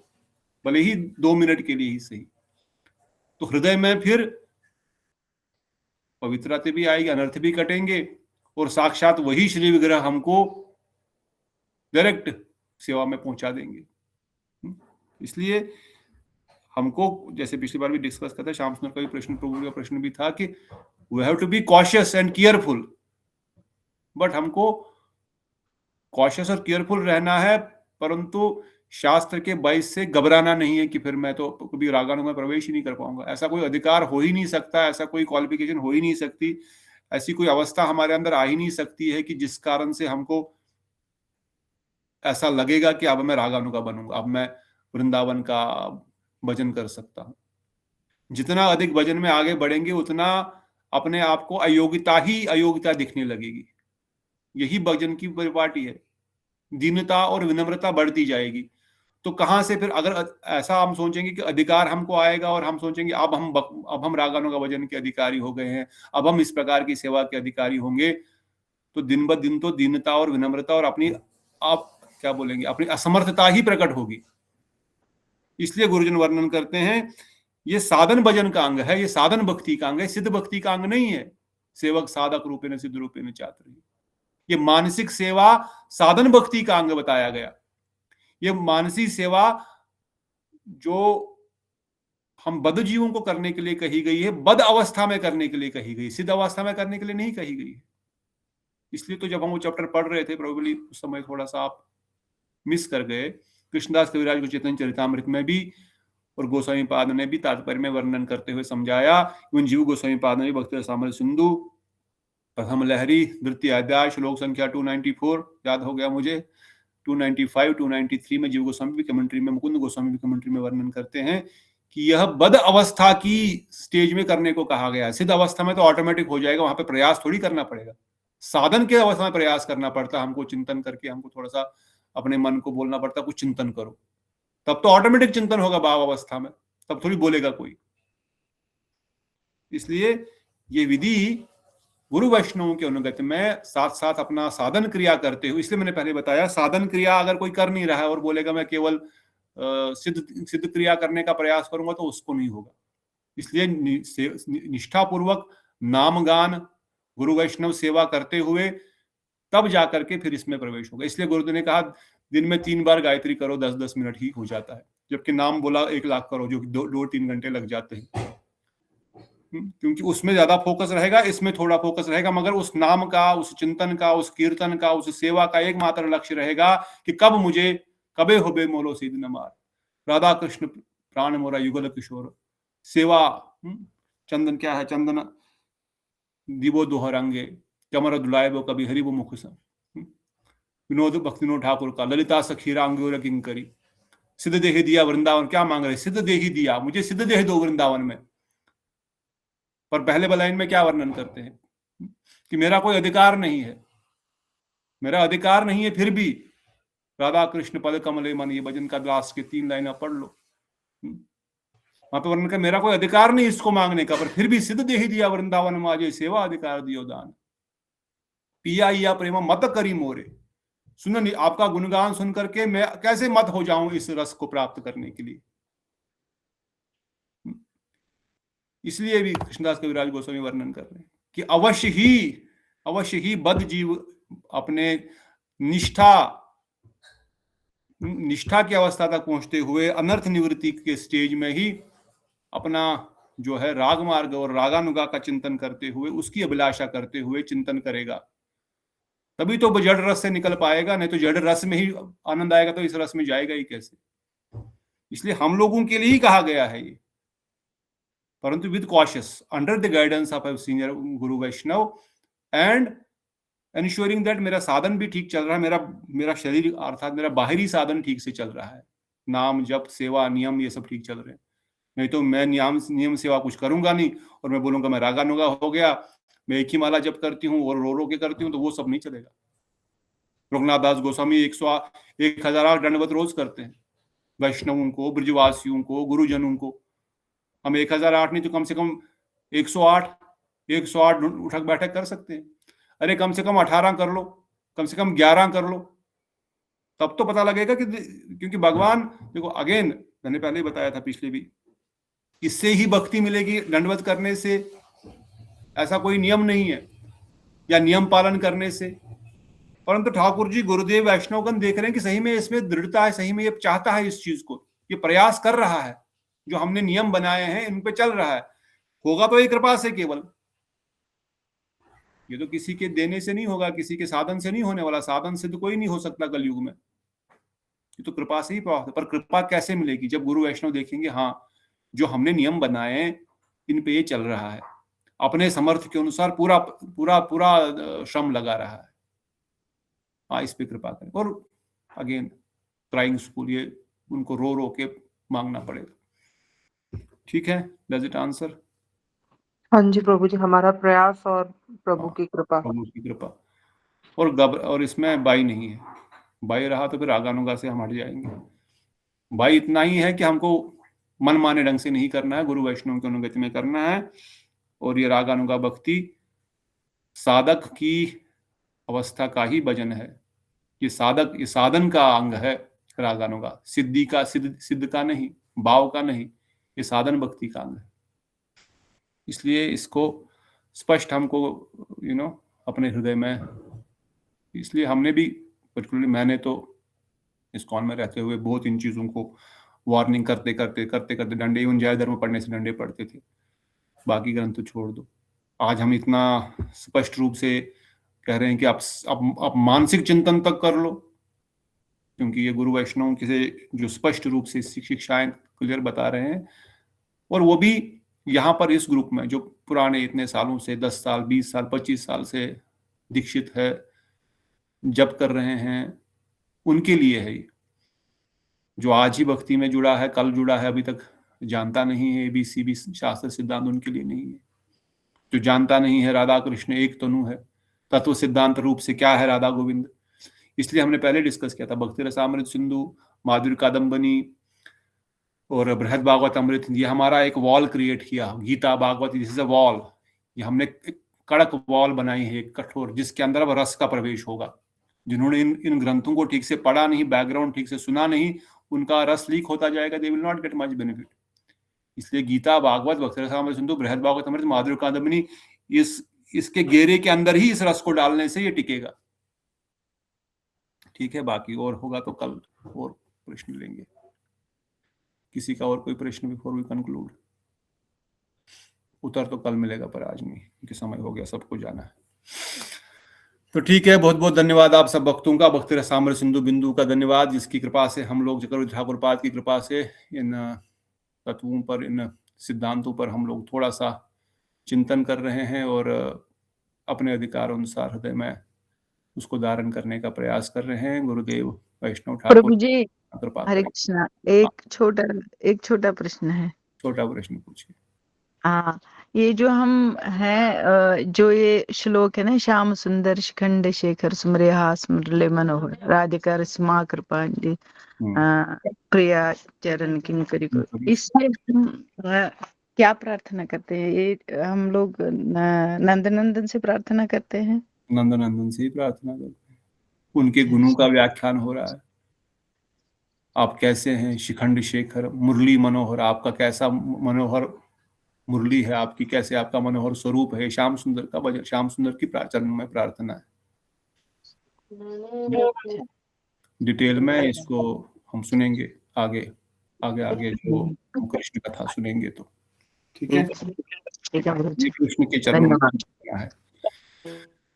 भले ही 2 मिनट के लिए ही सही। तो हृदय में फिर पवित्रता भी आएगी, अनर्थ भी कटेंगे, और साक्षात वही श्री विग्रह हमको डायरेक्ट सेवा में पहुंचा देंगे। इसलिए हमको, जैसे पिछली बार भी डिस्कस करते, श्याम सुंदर का भी प्रश्न, प्रभु का प्रश्न भी था कि we have to be cautious and careful. But हमको कॉशियस और केयरफुल रहना है, परंतु शास्त्र के बाइस से घबराना नहीं है कि फिर मैं तो कभी रागानुगा में प्रवेश ही नहीं कर पाऊंगा। ऐसा कोई अधिकार हो ही नहीं सकता, ऐसा कोई क्वालिफिकेशन हो ही नहीं सकती, ऐसी कोई अवस्था हमारे अंदर आ ही नहीं सकती है कि जिस कारण से हमको ऐसा लगेगा कि अब मैं रागानुगा बनूंगा, अब मैं वृंदावन का भजन कर सकता हूं। जितना अधिक भजन में आगे बढ़ेंगे उतना अपने आप को अयोग्यता ही अयोग्यता दिखने लगेगी। यही भजन की परिपाटी है, दीनता और विनम्रता बढ़ती जाएगी। तो कहां से फिर, अगर ऐसा हम सोचेंगे कि अधिकार हमको आएगा और हम सोचेंगे अब हम रागानुगा भजन के अधिकारी हो गए हैं, अब हम इस प्रकार की सेवा के अधिकारी होंगे, तो दिन ब दिन तो दीनता और विनम्रता और अपनी, आप क्या बोलेंगे, अपनी असमर्थता ही प्रकट होगी। इसलिए गुरुजन वर्णन करते हैं ये साधन भजन का अंग है, ये साधन भक्ति का अंग है, सिद्ध भक्ति का अंग नहीं है। सेवक साधक रूपेण सिद्ध रूपेण चात्र, ये मानसिक सेवा साधन भक्ति का अंग बताया गया। ये मानसिक सेवा जो हम बद्ध जीवों को करने के लिए कही गई है, बद्ध अवस्था में करने के लिए कही गई, सिद्ध अवस्था में करने के लिए नहीं कही गई। इसलिए तो जब हम वो चैप्टर पढ़ रहे थे, प्रोबेबली उस समय थोड़ा सा आप मिस कर गए। कृष्णदास कविराज को चैतन्य चरितामृत में भी और गोस्वामी पाद ने भी तात्पर्य में वर्णन करते हुए समझाया। उन जीव गोस्वामी पाद ने भक्ति रसामृत सिंधु प्रथम लहरी द्वितीय अध्याय श्लोक संख्या 294 याद हो गया मुझे, 295 293 में जीव गोस्वामी भी कमेंट्री में, मुकुंद गोस्वामी भी कमेंट्री में वर्णन करते हैं कि यह बद्ध अवस्था की स्टेज में करने को कहा गया है। सिद्ध अवस्था में तो ऑटोमेटिक हो जाएगा, वहां पे प्रयास थोड़ी करना पड़ेगा। साधन के अवस्था में प्रयास करना पड़ता, हमको चिंतन करके, हमको थोड़ा सा अपने मन को बोलना पड़ता कुछ चिंतन करो, तब तो ऑटोमेटिक चिंतन होगा भाव अवस्था में, तब थोड़ी बोलेगा कोई। इसलिए ये विधि गुरु वैष्णवों के अनुगत्य में साथ साथ अपना साधन क्रिया करते हुए, इसलिए मैंने पहले बताया साधन क्रिया अगर कोई कर नहीं रहा है और बोलेगा मैं केवल सिद्ध क्रिया करने का प्रयास करूंगा, तो उसको नहीं होगा। इसलिए निष्ठापूर्वक नाम गान गुरु वैष्णव सेवा करते हुए तब जाकर के फिर इसमें प्रवेश होगा। इसलिए गुरुदेव ने कहा दिन में 3 बार गायत्री करो, 10-10 मिनट ही हो जाता है, जबकि नाम बोला 1 लाख करो, जो 2-3 घंटे लग जाते हैं। क्योंकि उसमें ज्यादा फोकस रहेगा, इसमें थोड़ा फोकस रहेगा, मगर उस नाम का, उस चिंतन का, उस कीर्तन का, उस सेवा का एकमात्र लक्ष्य रहेगा कि कब मुझे कबे होबे मोलो सीध न मार, राधा कृष्ण प्राण मोरा युगल किशोर, सेवा चंदन क्या है, चंदन दिवो दोहरंगे कमर दुलाए वो कभी हरि वो मुख सा, विनोद भक्तिनोद ठाकुर का, ललिता सखीरा अंगूर किंकरी, सिद्ध देह दिया वृंदावन, क्या मांग रहे, सिद्ध देह दिया, मुझे सिद्ध देह दो वृंदावन में। पर पहले लाइन में क्या वर्णन करते हैं कि मेरा कोई अधिकार नहीं है, मेरा अधिकार नहीं है, फिर भी राधा कृष्ण पद कमले मन, ये भजन का लास्ट के 3 लाइन आप पढ़ लो, वहां पे वर्णन कर मेरा कोई अधिकार नहीं इसको मांगने का, पर फिर भी सिद्ध देह दिया वृंदावन माजे, सेवा अधिकार दियो दान, पिया या प्रेम मत करी मोरे। सुनो नहीं, आपका गुणगान सुन करके मैं कैसे मत हो जाऊं इस रस को प्राप्त करने के लिए। इसलिए भी कृष्णदास कविराज गोस्वामी वर्णन कर रहे हैं कि अवश्य ही बद्ध जीव अपने निष्ठा की अवस्था तक पहुंचते हुए अनर्थ निवृत्ति के स्टेज में ही अपना जो है राग मार्ग और रागानुगा का चिंतन करते हुए, उसकी अभिलाषा करते हुए चिंतन करेगा, तभी तो जड़ रस से निकल पाएगा, नहीं तो जड़ रस में ही आनंद आएगा तो इस रस में जाएगा ही कैसे। इसलिए हम लोगों के लिए ही कहा गया है ये, परंतु with cautious, under the guidance of a senior Guru Vaishnav and ensuring that मेरा साधन भी ठीक चल रहा है, मेरा शरीर अर्थात मेरा बाहरी साधन ठीक से चल रहा है, नाम जप सेवा नियम ये सब ठीक चल रहे हैं। नहीं तो मैं नियम सेवा कुछ करूंगा नहीं और मैं बोलूंगा मैं रागानुगा हो गया, मैं एक ही माला जप करती हूँ और रो के करती हूँ, तो वो सब नहीं चलेगा। रघुनाथ दास गोस्वामी 1008 दंडवत रोज करते हैं, वैष्णवों को, ब्रजवासियों को, गुरुजनों को। हम 1008 नहीं तो कम से कम 108 उठक बैठक कर सकते हैं। अरे कम से कम 18 कर लो, कम से कम 11 कर लो, तब तो पता लगेगा कि, क्योंकि भगवान देखो, अगेन मैंने पहले ही बताया था पिछले भी, इससे ही भक्ति मिलेगी, दंडवत करने से ऐसा कोई नियम नहीं है, या नियम पालन करने से। परंतु ठाकुर जी गुरुदेव वैष्णवगण देख रहे हैं कि सही में इसमें दृढ़ता है, सही में ये चाहता है इस चीज को, ये प्रयास कर रहा है, जो हमने नियम बनाए हैं इन पे चल रहा है। होगा तो ये कृपा से केवल, ये तो किसी के देने से नहीं होगा, किसी के साधन से नहीं होने वाला, साधन से तो कोई नहीं हो सकता कलयुग में, ये तो कृपा से ही प्राप्त है। पर कृपा कैसे मिलेगी? जब गुरु वैष्णव देखेंगे हाँ जो हमने नियम बनाए इन पे ये चल रहा है, अपने समर्थ के अनुसार पूरा पूरा पूरा श्रम लगा रहा है, हाँ इस पे कृपा करें। और अगेन क्राइंग स्कूल, ये उनको रो रो के मांगना पड़ेगा। ठीक है, डज इट आंसर? हाँ जी प्रभु जी, हमारा प्रयास और प्रभु की कृपा। प्रभु की कृपा। और इसमें बाई नहीं है, बाई रहा तो फिर रागानुगा से हम हट जाएंगे। बाई इतना ही है कि हमको मन माने ढंग से नहीं करना है, गुरु वैष्णव की अनुगति में करना है। और ये रागानुगा भक्ति साधक की अवस्था का ही भजन है, ये साधन का अंग है रागानुगा, सिद्ध का नहीं, भाव का नहीं, ये साधन भक्ति का अंग है। इसलिए इसको स्पष्ट हमको अपने हृदय में, इसलिए हमने भी पर्टिकुलरली मैंने तो इस्कॉन में रहते हुए बहुत इन चीजों को वार्निंग करते डंडे, इवन जय धर्म पढ़ने से डंडे पढ़ते थे, बाकी ग्रंथ तो छोड़ दो। आज हम इतना स्पष्ट रूप से कह रहे हैं कि आप मानसिक चिंतन तक कर लो, क्योंकि ये गुरु वैष्णव के जो स्पष्ट रूप से शिक्षाएं क्लियर बता रहे हैं। और वो भी यहाँ पर इस ग्रुप में जो पुराने इतने सालों से 10 साल 20 साल 25 साल से दीक्षित है, जप कर रहे हैं, उनके लिए है ये। जो आज ही भक्ति में जुड़ा है, कल जुड़ा है, अभी तक जानता नहीं है ABCD शास्त्र सिद्धांत, उनके लिए नहीं है। जो जानता नहीं है राधा कृष्ण एक तनु है, तत्व सिद्धांत रूप से क्या है राधा गोविंद, इसलिए हमने पहले डिस्कस किया था भक्ति रसामृत सिंधु, माधुर्य कादम्बनी और बृहद भागवत अमृत, ये हमारा एक वॉल क्रिएट किया। Gita Bhagavat this is a wall, ये हमने कड़क वॉल बनाई है, कठोर, जिसके अंदर अब रस का प्रवेश होगा। जिन्होंने इन ग्रंथों को ठीक से पढ़ा नहीं, बैकग्राउंड ठीक से सुना नहीं, उनका रस लीक होता जाएगा, they will not get much benefit. इसलिए गीता भागवत भक्ति रसामृत सिंधु बृहद भागवत अमृत माधुर्य कादम्बनी, इसके घेरे के अंदर ही इस रस को डालने से ये टिकेगा। ठीक है, बाकी और होगा तो कल और प्रश्न लेंगे। किसी का और कोई प्रश्न बिफोर वी कंक्लूड? उत्तर तो कल मिलेगा पर आज नहीं, क्योंकि समय हो गया, सबको जाना है। तो ठीक है, बहुत बहुत धन्यवाद आप सब भक्तों का, भक्ति रसामृत सिंधु बिंदु का धन्यवाद, जिसकी कृपा से हम लोग चक्रवर्ती ठाकुर पाद की कृपा से इन तत्वों पर, इन सिद्धांतों पर हम लोग थोड़ा सा चिंतन कर रहे हैं और अपने अधिकार अनुसार हृदय में उसको धारण करने का प्रयास कर रहे हैं। गुरुदेव वैष्णव प्रभु ठाकुर जी कृपा हरे करें। कृष्णा, एक छोटा प्रश्न है। छोटा प्रश्न पूछिए। हाँ, ये जो हम हैं, जो ये श्लोक है ना, श्याम सुंदर शिखंड शेखर सुमरे हास मुरले मनोहर राधिका रसमा कृपांडे प्रिया चरण किंकरी को, इसमें हम क्या प्रार्थना करते हैं? ये हम लोग नंदनंदन से प्रार्थना करते हैं। नंदनंदन से ही प्रार्थना करते हैं, उनके गुणों का व्याख्यान हो रहा है। आप कैसे हैं शिखंड शेखर, मुरली मनोहर, आपका कैसा मनोहर मुरली है आपकी, कैसे आपका मनोहर स्वरूप है। श्याम सुंदर का भजन, श्याम सुंदर की चरण में प्रार्थना है। डिटेल में इसको हम सुनेंगे आगे आगे जो हम कृष्ण कथा सुनेंगे तो ठीक है। ये कृष्ण के चरणों में है।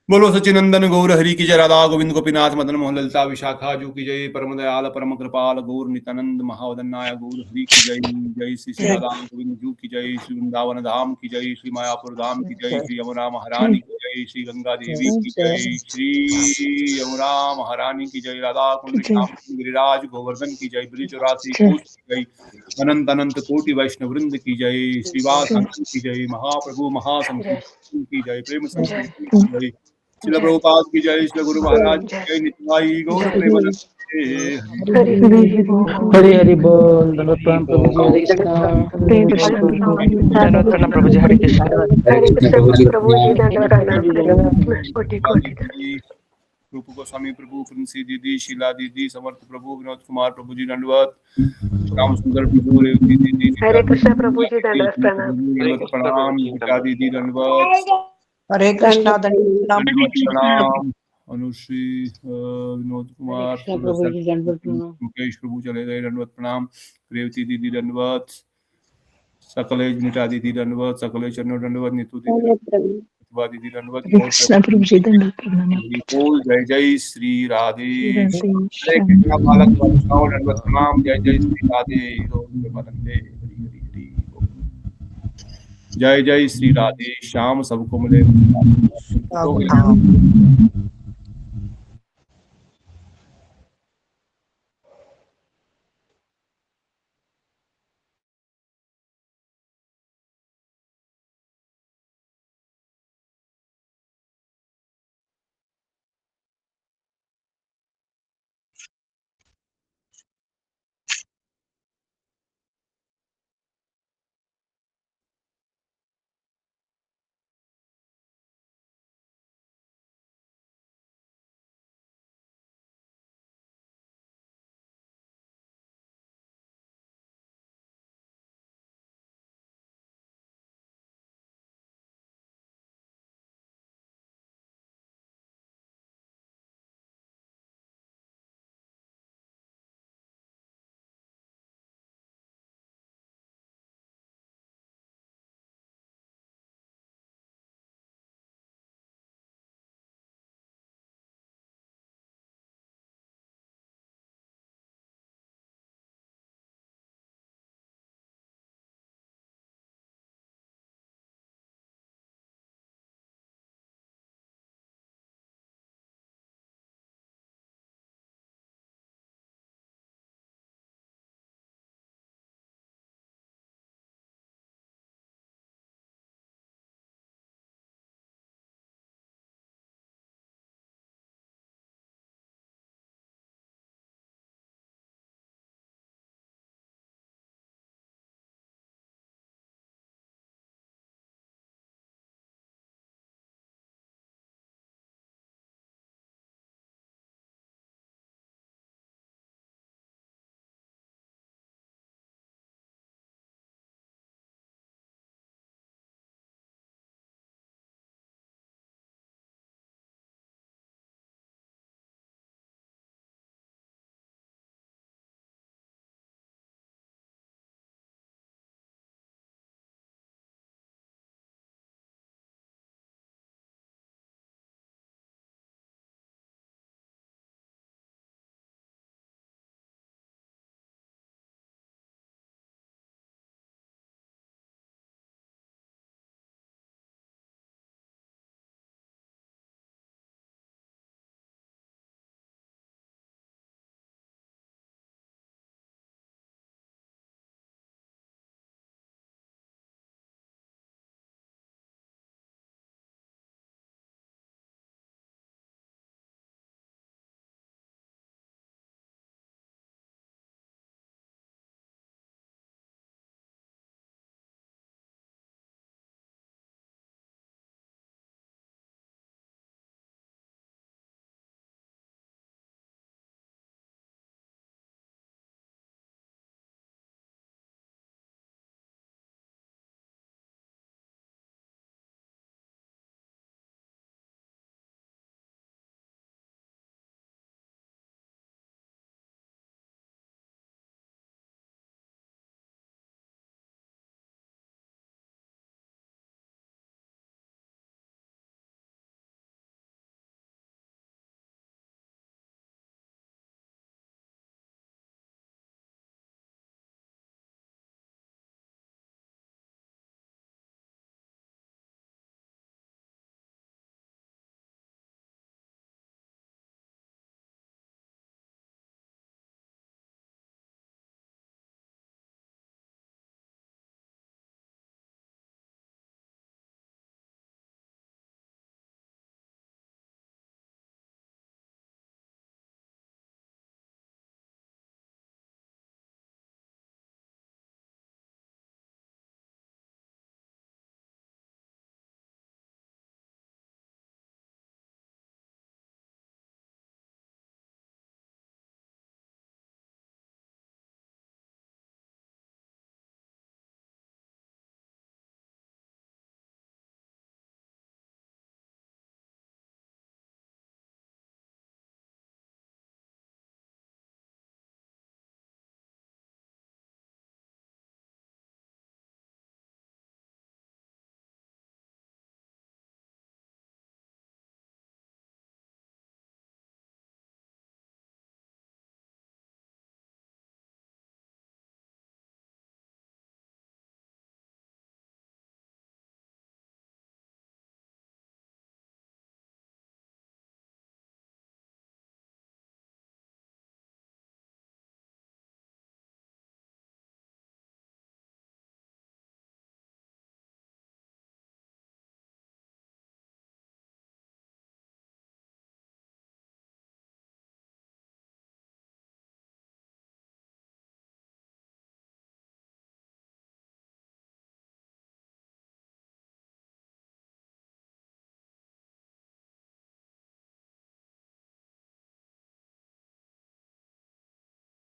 बोलो सचिनंदन गौर हरि की जय, राधा गोविंद गोपीनाथ मदन मोहन ललिता विशाखा जू की जय, परम दयाल परम कृपाल गौर नित्यानंद महावदन्नाय गौर हरि की जय। जय श्री राधा गोविंद जू की जय, श्री वृंदावन धाम की जय, श्री मायापुर धाम की जय, श्री यमुना महारानी की जय, श्री गंगा देवी की जय, श्री यमुना महारानी की जय, राधा कुंड श्याम गिरिराज गोवर्धन की जय, ब्रिज राशि कोश की जय, अनंत अनंत कोटि वैष्णव वृंद की जय, श्रीवास की जय, महाप्रभु महासंकीर्तन की जय, प्रेम संकीर्तन की जय, श्रील प्रभुपाद की जय, श्री गुरु महाराज की जय, नित्याई गौर प्रेमानंद हरि हरि बोल। धन्यवाद प्रभु जी, हरे कृष्णा। धन्यवाद प्रभु जी, हरे कृष्णा। रूप गोस्वामी प्रभु, प्रिंसी दीदी, शीला दीदी, समर्थ प्रभु, विनोद कुमार प्रभु जी दंडवत, राम सुंदर प्रभु, रेवती दीदी, हरे कृष्णा प्रभु जी, दंडवत प्रणाम, गीता दीदी दंडवत, हरे कृष्णा, दंडवत प्रणाम, अनुश्री, विनोद कुमार, मुकेश प्रभु चले गए, दंडवत प्रणाम, रेवती दीदी दंडवत, सकलेज नीता दीदी दंडवत, सकलेज चरणों दंडवत, नीतू दीदी दंडवत, जय जय श्री राधे, हरे कृष्णा बालक वैष्णव दंडवत प्रणाम, जय जय श्री राधे, जय जय श्री राधे, श्याम सबको मिले।